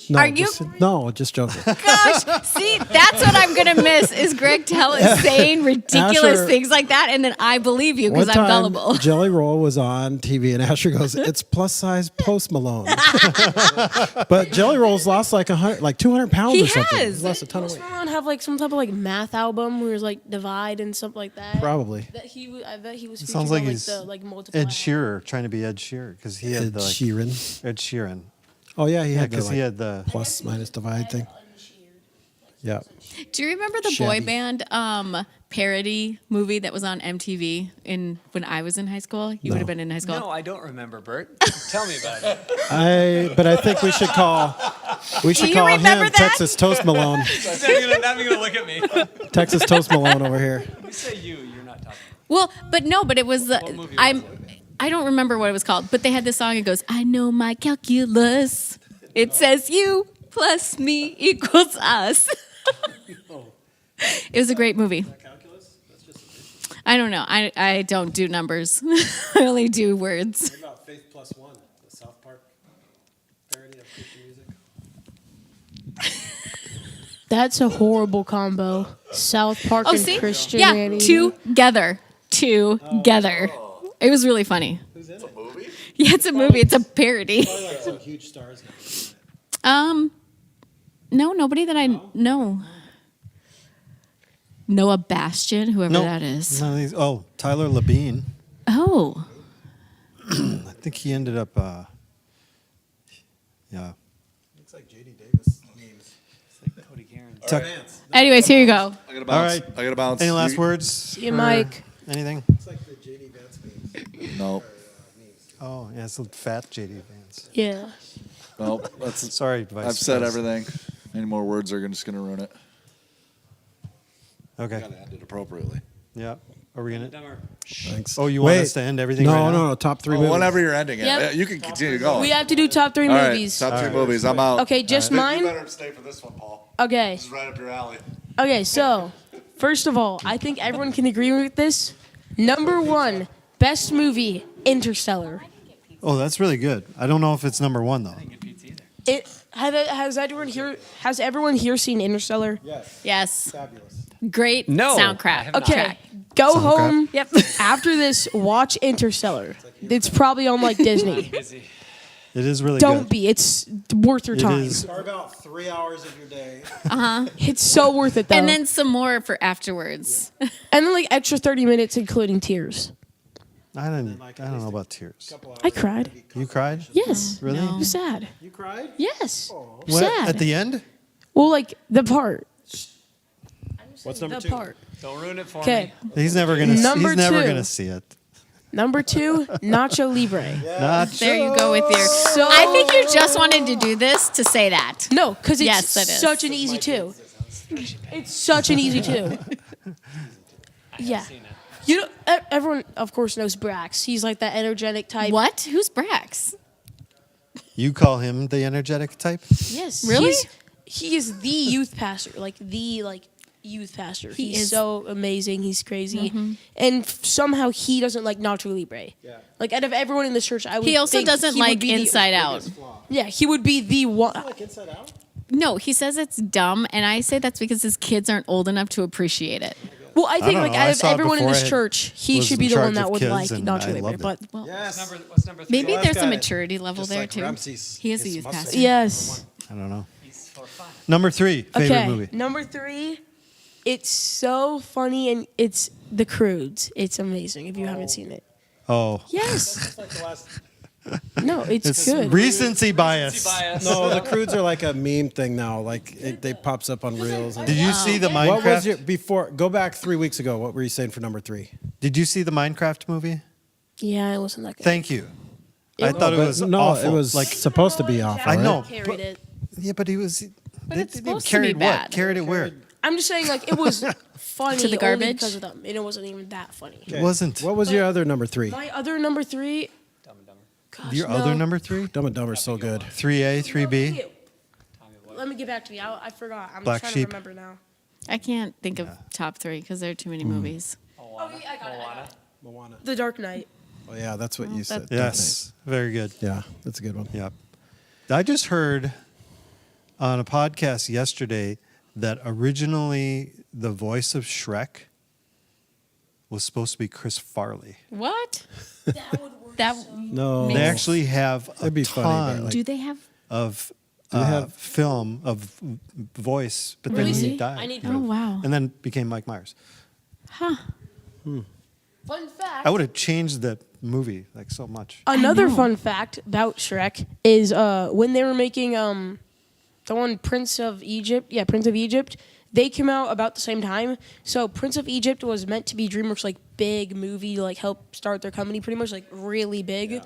[SPEAKER 2] No,
[SPEAKER 6] Are you-
[SPEAKER 2] No, just joking.
[SPEAKER 6] Gosh, see, that's what I'm gonna miss is Greg saying ridiculous
[SPEAKER 2] Asher-
[SPEAKER 6] things like that, and then I believe you because
[SPEAKER 2] One
[SPEAKER 6] I'm
[SPEAKER 2] time,
[SPEAKER 6] gullible.
[SPEAKER 2] Jelly Roll was on TV, and Asher goes, "It's plus size Post Malone." But Jelly Roll's lost like 200 pounds
[SPEAKER 6] He
[SPEAKER 2] or something.
[SPEAKER 6] has.
[SPEAKER 2] He's lost a ton of
[SPEAKER 4] Post
[SPEAKER 2] weight.
[SPEAKER 4] Malone have like some type of like math album where it's like Divide and stuff like that.
[SPEAKER 2] Probably.
[SPEAKER 4] I bet he was.
[SPEAKER 3] It
[SPEAKER 4] featured
[SPEAKER 3] sounds like
[SPEAKER 4] on,
[SPEAKER 3] he's
[SPEAKER 4] the like multiple.
[SPEAKER 3] Ed Sheeran trying to be Ed Sheeran because he had
[SPEAKER 2] Ed
[SPEAKER 3] the
[SPEAKER 2] Sheeran.
[SPEAKER 3] Ed Sheeran.
[SPEAKER 2] Oh yeah, he
[SPEAKER 3] Yeah,
[SPEAKER 2] had the
[SPEAKER 3] because he had the.
[SPEAKER 2] plus minus divide thing. Yeah.
[SPEAKER 6] Do you remember the
[SPEAKER 2] Shabby.
[SPEAKER 6] boy band parody movie that was on MTV when I was in high school? You would have been in high school.
[SPEAKER 5] No, I don't remember, Bert. Tell me about it.
[SPEAKER 2] But I think we should call
[SPEAKER 6] you
[SPEAKER 2] him
[SPEAKER 6] remember that?
[SPEAKER 2] Texas Toast Malone.
[SPEAKER 5] Not even gonna look at me.
[SPEAKER 2] Texas Toast Malone over here.
[SPEAKER 5] You say you're not talking.
[SPEAKER 6] Well, but it was
[SPEAKER 5] movie was
[SPEAKER 6] I don't remember what it was called, but they had this song. It goes, "I know my calculus. It says you plus me equals us." It was a great movie. I don't know. I don't do numbers. I only do words.
[SPEAKER 2] What about Faith Plus One, the South Park parody of Christian music?
[SPEAKER 4] That's a horrible combo. South Park
[SPEAKER 6] Oh,
[SPEAKER 4] and
[SPEAKER 6] see?
[SPEAKER 4] Christianity.
[SPEAKER 6] Yeah, together. It was really funny.
[SPEAKER 1] It's a movie?
[SPEAKER 6] Yeah, it's a movie. It's a parody.
[SPEAKER 2] Probably like some huge stars now.
[SPEAKER 6] No, nobody that I know. Noah Bastian, whoever
[SPEAKER 3] Nope.
[SPEAKER 6] that is.
[SPEAKER 3] None of these. Oh, Tyler Labine.
[SPEAKER 6] Oh,
[SPEAKER 3] I think he ended up. Yeah.
[SPEAKER 2] Looks like JD Davis.
[SPEAKER 5] Cody Karen.
[SPEAKER 3] Tuck-
[SPEAKER 6] anyways, here you go.
[SPEAKER 1] I gotta bounce.
[SPEAKER 3] All right.
[SPEAKER 1] I gotta bounce.
[SPEAKER 3] Any last
[SPEAKER 1] You-
[SPEAKER 3] words?
[SPEAKER 4] Yeah,
[SPEAKER 3] for
[SPEAKER 4] Mike.
[SPEAKER 3] Anything?
[SPEAKER 2] Looks like the JD Vance memes.
[SPEAKER 1] No.
[SPEAKER 3] Oh, yeah, it's a fat JD Vance.
[SPEAKER 4] Yeah.
[SPEAKER 1] No. That's.
[SPEAKER 3] Sorry, Vice
[SPEAKER 1] I've said
[SPEAKER 3] Pres.
[SPEAKER 1] everything. Any more words are just gonna ruin it.
[SPEAKER 3] Okay.
[SPEAKER 1] Gotta end it appropriately.
[SPEAKER 3] Yeah. Are we gonna?
[SPEAKER 2] Thanks.
[SPEAKER 3] Oh, you want us to end everything
[SPEAKER 2] No,
[SPEAKER 3] right now?
[SPEAKER 2] no, top three
[SPEAKER 1] Well,
[SPEAKER 2] movies.
[SPEAKER 1] whenever you're ending it,
[SPEAKER 4] Yep.
[SPEAKER 1] yeah, you can continue going.
[SPEAKER 4] We have to do top three
[SPEAKER 1] All right,
[SPEAKER 4] movies.
[SPEAKER 1] top three
[SPEAKER 3] right.
[SPEAKER 1] movies. I'm out.
[SPEAKER 4] Okay, just
[SPEAKER 1] You
[SPEAKER 4] mine.
[SPEAKER 1] better stay for this one, Paul.
[SPEAKER 4] Okay.
[SPEAKER 1] This is right up your alley.
[SPEAKER 4] Okay, so first of all, I think everyone can agree with this. Number one, best movie, Interstellar.
[SPEAKER 3] Oh, that's really good. I don't know if it's number one though.
[SPEAKER 4] Has everyone here seen Interstellar?
[SPEAKER 2] Yes.
[SPEAKER 6] Yes,
[SPEAKER 2] Fabulous.
[SPEAKER 6] great
[SPEAKER 5] No, I
[SPEAKER 6] soundtrack.
[SPEAKER 5] have not.
[SPEAKER 4] Okay, go
[SPEAKER 3] Soundtrack.
[SPEAKER 4] home.
[SPEAKER 6] Yep.
[SPEAKER 4] After this, watch Interstellar. It's probably on like Disney.
[SPEAKER 5] Busy.
[SPEAKER 3] It is really
[SPEAKER 4] Don't
[SPEAKER 3] good.
[SPEAKER 4] be. It's worth your
[SPEAKER 3] It
[SPEAKER 4] time.
[SPEAKER 3] is.
[SPEAKER 2] Carve out 3 hours of your day.
[SPEAKER 4] It's so worth it though.
[SPEAKER 6] And then some more for afterwards.
[SPEAKER 4] and then like extra 30 minutes including tears.
[SPEAKER 3] I don't know about tears.
[SPEAKER 4] I cried.
[SPEAKER 3] You cried?
[SPEAKER 4] Yes.
[SPEAKER 3] Really?
[SPEAKER 6] No.
[SPEAKER 4] It was sad.
[SPEAKER 2] You cried?
[SPEAKER 4] Yes.
[SPEAKER 3] What?
[SPEAKER 4] Sad.
[SPEAKER 3] At the end?
[SPEAKER 4] Well, like the part.
[SPEAKER 2] What's number
[SPEAKER 4] The
[SPEAKER 2] two?
[SPEAKER 4] part.
[SPEAKER 5] Don't ruin it for
[SPEAKER 4] Okay.
[SPEAKER 5] me.
[SPEAKER 3] He's never gonna.
[SPEAKER 4] Number
[SPEAKER 3] he's never
[SPEAKER 4] two.
[SPEAKER 3] gonna see it.
[SPEAKER 4] Number two, Nacho Libre.
[SPEAKER 3] Not
[SPEAKER 6] There you go with your.
[SPEAKER 4] So
[SPEAKER 6] I think you just wanted to do this to say that.
[SPEAKER 4] no, because it's
[SPEAKER 6] Yes, it is.
[SPEAKER 4] such an easy two. It's such an easy two. Yeah.
[SPEAKER 5] Seen it.
[SPEAKER 4] You know, everyone of course knows Brax. He's like that energetic type.
[SPEAKER 6] What? Who's Brax?
[SPEAKER 3] You call him the energetic type?
[SPEAKER 4] Yes.
[SPEAKER 6] Really?
[SPEAKER 4] He is the youth pastor, like the youth pastor.
[SPEAKER 6] He
[SPEAKER 4] He's
[SPEAKER 6] is.
[SPEAKER 4] so amazing. He's crazy, and somehow he doesn't like Nacho Libre.
[SPEAKER 2] Yeah.
[SPEAKER 4] Like out of everyone in the church, I would.
[SPEAKER 6] He also
[SPEAKER 4] think
[SPEAKER 6] doesn't
[SPEAKER 4] he would
[SPEAKER 6] like
[SPEAKER 4] be the-
[SPEAKER 6] Inside Out.
[SPEAKER 4] Yeah, he would be the one.
[SPEAKER 2] Like Inside Out?
[SPEAKER 6] No, he says it's dumb, and I say that's because his kids aren't old enough to appreciate it.
[SPEAKER 4] Well, I think
[SPEAKER 3] don't
[SPEAKER 4] like
[SPEAKER 3] know. I
[SPEAKER 4] out of
[SPEAKER 3] saw it
[SPEAKER 4] everyone in
[SPEAKER 3] before
[SPEAKER 4] this
[SPEAKER 3] I
[SPEAKER 4] church, he
[SPEAKER 3] was
[SPEAKER 4] should be
[SPEAKER 3] in
[SPEAKER 4] the one
[SPEAKER 3] charge
[SPEAKER 4] that
[SPEAKER 3] of
[SPEAKER 4] would
[SPEAKER 3] kids,
[SPEAKER 4] like
[SPEAKER 3] and
[SPEAKER 4] Nacho
[SPEAKER 3] I
[SPEAKER 4] Libre.
[SPEAKER 3] loved it.
[SPEAKER 4] But
[SPEAKER 6] Well,
[SPEAKER 2] Yes.
[SPEAKER 5] What's number three?
[SPEAKER 6] maybe
[SPEAKER 2] Well,
[SPEAKER 6] there's
[SPEAKER 2] that's
[SPEAKER 6] a
[SPEAKER 2] got it.
[SPEAKER 6] maturity level
[SPEAKER 2] Just
[SPEAKER 6] there
[SPEAKER 2] like
[SPEAKER 6] too.
[SPEAKER 2] Ramses.
[SPEAKER 6] He is a
[SPEAKER 2] His
[SPEAKER 6] youth
[SPEAKER 2] mustache.
[SPEAKER 6] pastor.
[SPEAKER 4] yes.
[SPEAKER 3] I don't know.
[SPEAKER 5] He's for fun.
[SPEAKER 3] Number three, favorite
[SPEAKER 4] Okay.
[SPEAKER 3] movie.
[SPEAKER 4] Number three, it's so funny and it's The Croods. It's amazing if you haven't seen it.
[SPEAKER 3] Oh,
[SPEAKER 4] Yes.
[SPEAKER 2] It's like the last.
[SPEAKER 4] No, it's
[SPEAKER 3] it's
[SPEAKER 4] good.
[SPEAKER 3] recency bias.
[SPEAKER 2] No, the Croods are like a meme thing now. Like they pops up on reels. And
[SPEAKER 3] Did you see the Minecraft?
[SPEAKER 2] what was your before? Go back 3 weeks ago. What were you saying for number three?
[SPEAKER 3] Did you see the Minecraft movie?
[SPEAKER 4] Yeah, it wasn't that good.
[SPEAKER 3] Thank you. I thought it
[SPEAKER 2] But
[SPEAKER 3] was
[SPEAKER 2] no,
[SPEAKER 3] awful.
[SPEAKER 2] it was
[SPEAKER 3] like
[SPEAKER 2] supposed to be awful.
[SPEAKER 3] I
[SPEAKER 2] right?
[SPEAKER 3] know.
[SPEAKER 4] Carried it.
[SPEAKER 3] yeah, but he was.
[SPEAKER 6] it's
[SPEAKER 3] they
[SPEAKER 6] supposed to
[SPEAKER 3] carried
[SPEAKER 6] be
[SPEAKER 3] what?
[SPEAKER 6] bad.
[SPEAKER 3] Carried it where?
[SPEAKER 4] I'm just saying, like, it was funny
[SPEAKER 6] To the
[SPEAKER 4] only
[SPEAKER 6] garbage?
[SPEAKER 4] because of them, and it wasn't even that funny.
[SPEAKER 3] It wasn't.
[SPEAKER 2] What was your other number three?
[SPEAKER 4] My other number three.
[SPEAKER 5] Dumb and Dumber.
[SPEAKER 4] Gosh,
[SPEAKER 3] Your
[SPEAKER 4] no.
[SPEAKER 3] other number three?
[SPEAKER 2] Dumb and Dumber's so good.
[SPEAKER 3] 3A, 3B.
[SPEAKER 4] Let me get back to me. I forgot. I'm
[SPEAKER 3] Black
[SPEAKER 4] trying
[SPEAKER 3] Sheep.
[SPEAKER 4] to remember now.
[SPEAKER 6] I can't think of top three because there are too many movies.
[SPEAKER 4] Oh, yeah, I got it.
[SPEAKER 2] Moana.
[SPEAKER 4] The Dark Knight.
[SPEAKER 2] Oh yeah, that's what you said.
[SPEAKER 3] Yes, very good.
[SPEAKER 2] Yeah, that's a good one.
[SPEAKER 3] Yep. I just heard on a podcast yesterday that originally the voice of Shrek was supposed to be Chris Farley.
[SPEAKER 6] What?
[SPEAKER 4] That would work.
[SPEAKER 6] That
[SPEAKER 2] No.
[SPEAKER 3] They actually have a
[SPEAKER 2] That'd be funny, but,
[SPEAKER 3] ton
[SPEAKER 2] like-
[SPEAKER 6] do they have?
[SPEAKER 3] of
[SPEAKER 2] they have-
[SPEAKER 3] film of voice, but then
[SPEAKER 6] Really?
[SPEAKER 3] he died.
[SPEAKER 4] I need
[SPEAKER 6] Oh wow.
[SPEAKER 3] and then became Mike Myers.
[SPEAKER 6] Huh.
[SPEAKER 4] Fun fact.
[SPEAKER 3] I would have changed the movie like so much.
[SPEAKER 4] Another
[SPEAKER 6] know.
[SPEAKER 4] fun fact about Shrek is when they were making the one Prince of Egypt, Prince of Egypt, they came out about the same time. So Prince of Egypt was meant to be DreamWorks' like big movie to like help start their company, pretty much like really big. Yeah.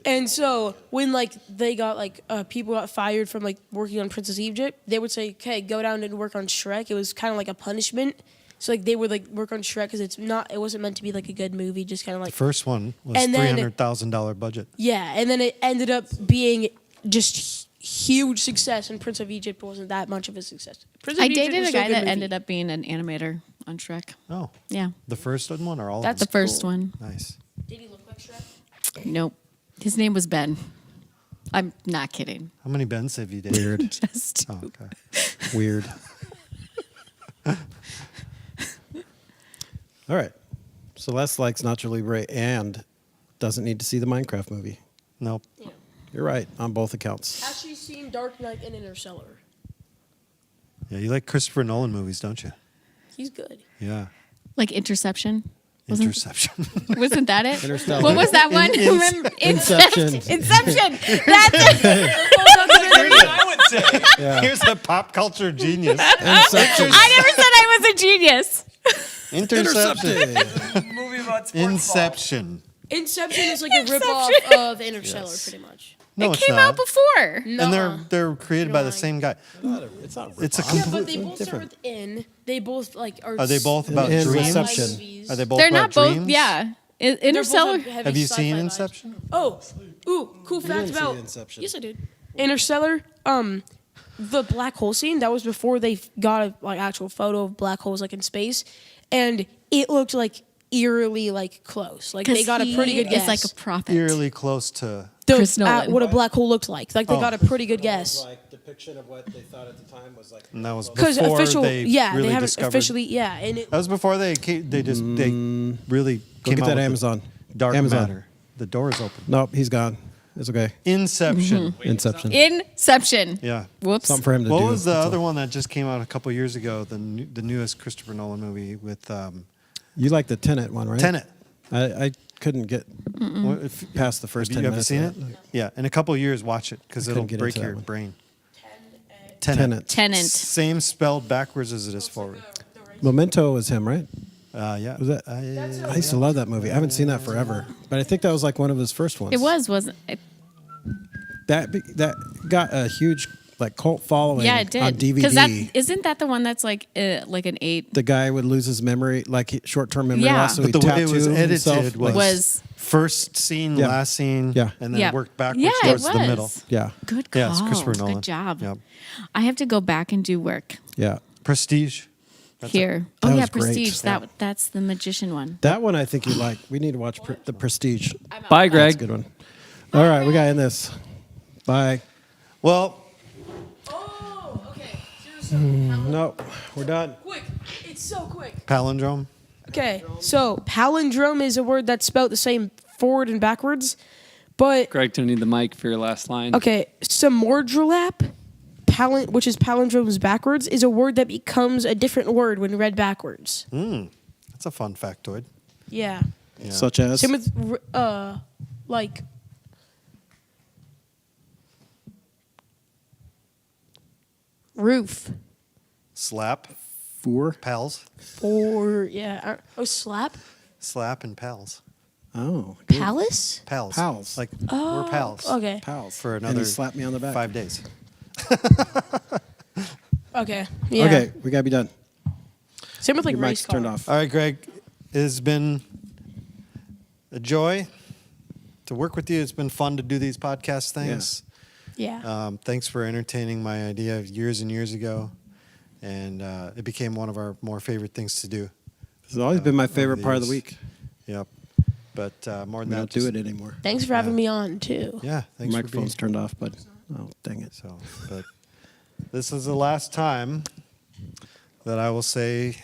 [SPEAKER 4] And so when like they got like people got fired from like working on Prince of Egypt, they would say, "Okay, go down and work on Shrek." It was kind of like a punishment. So like they would like work on Shrek because it wasn't meant to be like a good movie, just kind of like
[SPEAKER 3] The first one was
[SPEAKER 4] And then-
[SPEAKER 3] $300,000 budget.
[SPEAKER 4] yeah, and then it ended up being just huge success, and Prince of Egypt wasn't that much of a success. Prince of
[SPEAKER 6] I
[SPEAKER 4] Egypt
[SPEAKER 6] dated
[SPEAKER 4] was
[SPEAKER 6] a
[SPEAKER 4] still
[SPEAKER 6] guy
[SPEAKER 4] good
[SPEAKER 6] that
[SPEAKER 4] movie.
[SPEAKER 6] ended up being an animator on Shrek.
[SPEAKER 3] Oh,
[SPEAKER 6] Yeah,
[SPEAKER 3] the first one or all
[SPEAKER 4] That's
[SPEAKER 6] the
[SPEAKER 3] of them?
[SPEAKER 6] first
[SPEAKER 4] cool.
[SPEAKER 6] one.
[SPEAKER 3] Nice.
[SPEAKER 4] Did he look like Shrek?
[SPEAKER 6] Nope. His name was Ben. I'm not kidding.
[SPEAKER 3] How many Bens have you dated?
[SPEAKER 2] Weird.
[SPEAKER 6] Just
[SPEAKER 3] Oh, okay.
[SPEAKER 2] Weird. All right. Celeste likes Nacho Libre and doesn't need to see the Minecraft movie.
[SPEAKER 3] Nope.
[SPEAKER 4] Yeah.
[SPEAKER 2] You're right on both accounts.
[SPEAKER 4] Has she seen Dark Knight and Interstellar?
[SPEAKER 3] Yeah, you like Christopher Nolan movies, don't you?
[SPEAKER 4] He's good.
[SPEAKER 3] Yeah.
[SPEAKER 6] like Interception. Wasn't-
[SPEAKER 3] Interception.
[SPEAKER 6] Wasn't that it?
[SPEAKER 2] Interstellar.
[SPEAKER 6] What was that one? Remember?
[SPEAKER 2] Inception.
[SPEAKER 6] Inception. That's it.
[SPEAKER 3] I would say.
[SPEAKER 2] Yeah.
[SPEAKER 3] Here's a pop culture genius.
[SPEAKER 2] Inception.
[SPEAKER 6] I never said I was a genius.
[SPEAKER 3] Interception.
[SPEAKER 7] Movie about sports
[SPEAKER 3] Inception.
[SPEAKER 4] Inception is like a ripoff
[SPEAKER 6] Inception.
[SPEAKER 4] of Interstellar,
[SPEAKER 3] Yes.
[SPEAKER 4] pretty much.
[SPEAKER 3] No,
[SPEAKER 6] It
[SPEAKER 3] it's
[SPEAKER 6] came
[SPEAKER 3] not.
[SPEAKER 6] out before.
[SPEAKER 3] And they're created by the
[SPEAKER 4] lying.
[SPEAKER 3] same guy.
[SPEAKER 2] It's not.
[SPEAKER 3] It's a
[SPEAKER 4] Yeah,
[SPEAKER 3] complete.
[SPEAKER 4] but they both start
[SPEAKER 2] different.
[SPEAKER 4] with "in." They both like are.
[SPEAKER 3] Are they both about
[SPEAKER 2] In
[SPEAKER 3] dreams?
[SPEAKER 2] Inception.
[SPEAKER 3] Are they both
[SPEAKER 6] They're
[SPEAKER 3] about
[SPEAKER 6] not both.
[SPEAKER 3] dreams?
[SPEAKER 6] Yeah.
[SPEAKER 4] They're both
[SPEAKER 6] Interstellar.
[SPEAKER 4] heavy
[SPEAKER 3] Have you
[SPEAKER 4] sci-fi
[SPEAKER 3] seen
[SPEAKER 4] vibes.
[SPEAKER 3] Inception?
[SPEAKER 4] Oh, cool fact
[SPEAKER 2] didn't see
[SPEAKER 4] about
[SPEAKER 2] Inception.
[SPEAKER 4] Yes, I did. Interstellar. The black hole scene that was before they got a like actual photo of black holes like in space, and it looked like eerily like close. Like they got a pretty good guess.
[SPEAKER 6] It's like a prophet.
[SPEAKER 3] Eerily close to.
[SPEAKER 6] Chris Nolan.
[SPEAKER 4] what a black hole looked like. Like they
[SPEAKER 3] Oh.
[SPEAKER 4] got a pretty good guess.
[SPEAKER 2] Like depiction of what they thought at the time was like.
[SPEAKER 3] And that was
[SPEAKER 4] Because
[SPEAKER 3] before
[SPEAKER 4] official,
[SPEAKER 3] they
[SPEAKER 4] yeah,
[SPEAKER 3] really
[SPEAKER 4] they haven't
[SPEAKER 3] discovered.
[SPEAKER 4] officially, yeah, and it,
[SPEAKER 3] That was before they really
[SPEAKER 2] Go
[SPEAKER 3] came
[SPEAKER 2] get
[SPEAKER 3] out
[SPEAKER 2] that
[SPEAKER 3] with
[SPEAKER 2] Amazon.
[SPEAKER 3] the dark
[SPEAKER 2] Amazon.
[SPEAKER 3] matter. The door is open.
[SPEAKER 2] Nope, he's gone. It's okay.
[SPEAKER 3] Inception.
[SPEAKER 2] Inception.
[SPEAKER 6] Inception.
[SPEAKER 3] Yeah.
[SPEAKER 6] Whoops.
[SPEAKER 2] Something for him to do.
[SPEAKER 3] What was the
[SPEAKER 2] That's
[SPEAKER 3] other
[SPEAKER 2] all.
[SPEAKER 3] one that just came out a couple years ago? The newest Christopher Nolan movie with
[SPEAKER 2] You like the Tenet one, right?
[SPEAKER 3] Tenet.
[SPEAKER 2] I couldn't get
[SPEAKER 3] What if-
[SPEAKER 2] past the first
[SPEAKER 3] have
[SPEAKER 2] 10
[SPEAKER 3] you ever
[SPEAKER 2] minutes.
[SPEAKER 3] seen
[SPEAKER 2] of
[SPEAKER 3] it?
[SPEAKER 2] that.
[SPEAKER 3] Yeah. In a couple years, watch it because
[SPEAKER 2] I
[SPEAKER 3] it'll
[SPEAKER 2] couldn't get
[SPEAKER 3] break
[SPEAKER 2] into that
[SPEAKER 3] your
[SPEAKER 2] one.
[SPEAKER 3] brain.
[SPEAKER 2] Tenet.
[SPEAKER 6] Tenant.
[SPEAKER 3] Same spelled backwards as it is forward.
[SPEAKER 2] Memento was him, right?
[SPEAKER 3] Yeah.
[SPEAKER 2] Was that? I used to love that movie. I haven't seen that forever, but I think that was like one of his first ones.
[SPEAKER 6] It wasn't it?
[SPEAKER 2] That got a huge like cult following.
[SPEAKER 6] Yeah, it did.
[SPEAKER 2] On DVD.
[SPEAKER 6] Because that isn't that the one that's like an 8
[SPEAKER 2] the guy would lose his memory, like short-term memory
[SPEAKER 6] Yeah.
[SPEAKER 2] loss. So
[SPEAKER 3] But
[SPEAKER 2] he
[SPEAKER 3] the way it was
[SPEAKER 2] tattooed
[SPEAKER 3] edited
[SPEAKER 2] himself, like-
[SPEAKER 6] was
[SPEAKER 3] first scene,
[SPEAKER 2] Yeah.
[SPEAKER 3] last scene,
[SPEAKER 2] Yeah.
[SPEAKER 3] and then
[SPEAKER 6] yeah.
[SPEAKER 3] worked backwards
[SPEAKER 6] Yeah,
[SPEAKER 3] towards
[SPEAKER 6] it was.
[SPEAKER 3] the middle.
[SPEAKER 2] yeah,
[SPEAKER 6] Good call.
[SPEAKER 3] Yeah, it's Christopher Nolan.
[SPEAKER 6] Good job.
[SPEAKER 3] Yep.
[SPEAKER 6] I have to go back and do work
[SPEAKER 2] yeah.
[SPEAKER 3] Prestige. That's
[SPEAKER 6] here.
[SPEAKER 2] That
[SPEAKER 6] Oh yeah,
[SPEAKER 2] was great.
[SPEAKER 6] Prestige.
[SPEAKER 2] Yeah.
[SPEAKER 6] That's the magician one.
[SPEAKER 2] That one I think you like. We need to watch The Prestige.
[SPEAKER 5] Bye,
[SPEAKER 2] That's a
[SPEAKER 5] Greg.
[SPEAKER 2] good one. All right, we got in this. Bye.
[SPEAKER 3] Well,
[SPEAKER 4] oh, okay. Seriously,
[SPEAKER 2] No, we're done.
[SPEAKER 4] quick, it's so quick.
[SPEAKER 3] palindrome.
[SPEAKER 4] Okay, so palindrome is a word that's spelled the same forward and backwards, but
[SPEAKER 5] Greg, don't need the mic for your last line.
[SPEAKER 4] okay, samordrolap, which is palindromes backwards, is a word that becomes a different word when read backwards.
[SPEAKER 3] That's a fun factoid.
[SPEAKER 4] Yeah.
[SPEAKER 3] Yeah.
[SPEAKER 2] Such as
[SPEAKER 4] Same with like roof
[SPEAKER 3] Slap,
[SPEAKER 2] four.
[SPEAKER 3] pals,
[SPEAKER 4] or yeah. Slap
[SPEAKER 3] slap, and pals.
[SPEAKER 2] Oh, good.
[SPEAKER 4] palace.
[SPEAKER 3] Pals.
[SPEAKER 2] Pals.
[SPEAKER 3] Like we're pals.
[SPEAKER 4] Okay.
[SPEAKER 2] Pals.
[SPEAKER 3] For
[SPEAKER 2] And
[SPEAKER 3] another
[SPEAKER 2] he slapped me on the back.
[SPEAKER 3] 5 days.
[SPEAKER 4] Okay. Yeah.
[SPEAKER 2] Okay, we gotta be done.
[SPEAKER 4] Same with like
[SPEAKER 2] Your
[SPEAKER 4] race
[SPEAKER 2] mic's turned
[SPEAKER 4] car.
[SPEAKER 2] off.
[SPEAKER 3] All right, Greg. It has been a joy to work with you. It's been fun to do these podcast things.
[SPEAKER 4] Yeah.
[SPEAKER 3] Thanks for entertaining my idea years and years ago. And it became one of our more favorite things to do.
[SPEAKER 2] This has always been my
[SPEAKER 3] over
[SPEAKER 2] favorite
[SPEAKER 3] the
[SPEAKER 2] part of the
[SPEAKER 3] years.
[SPEAKER 2] week.
[SPEAKER 3] Yep. But more
[SPEAKER 2] We
[SPEAKER 3] than that,
[SPEAKER 2] don't do it anymore.
[SPEAKER 4] Thanks for having me on too.
[SPEAKER 3] Yeah, thanks for being
[SPEAKER 2] Microphone's turned off, but oh dang it.
[SPEAKER 3] So, but This is the last time that I will say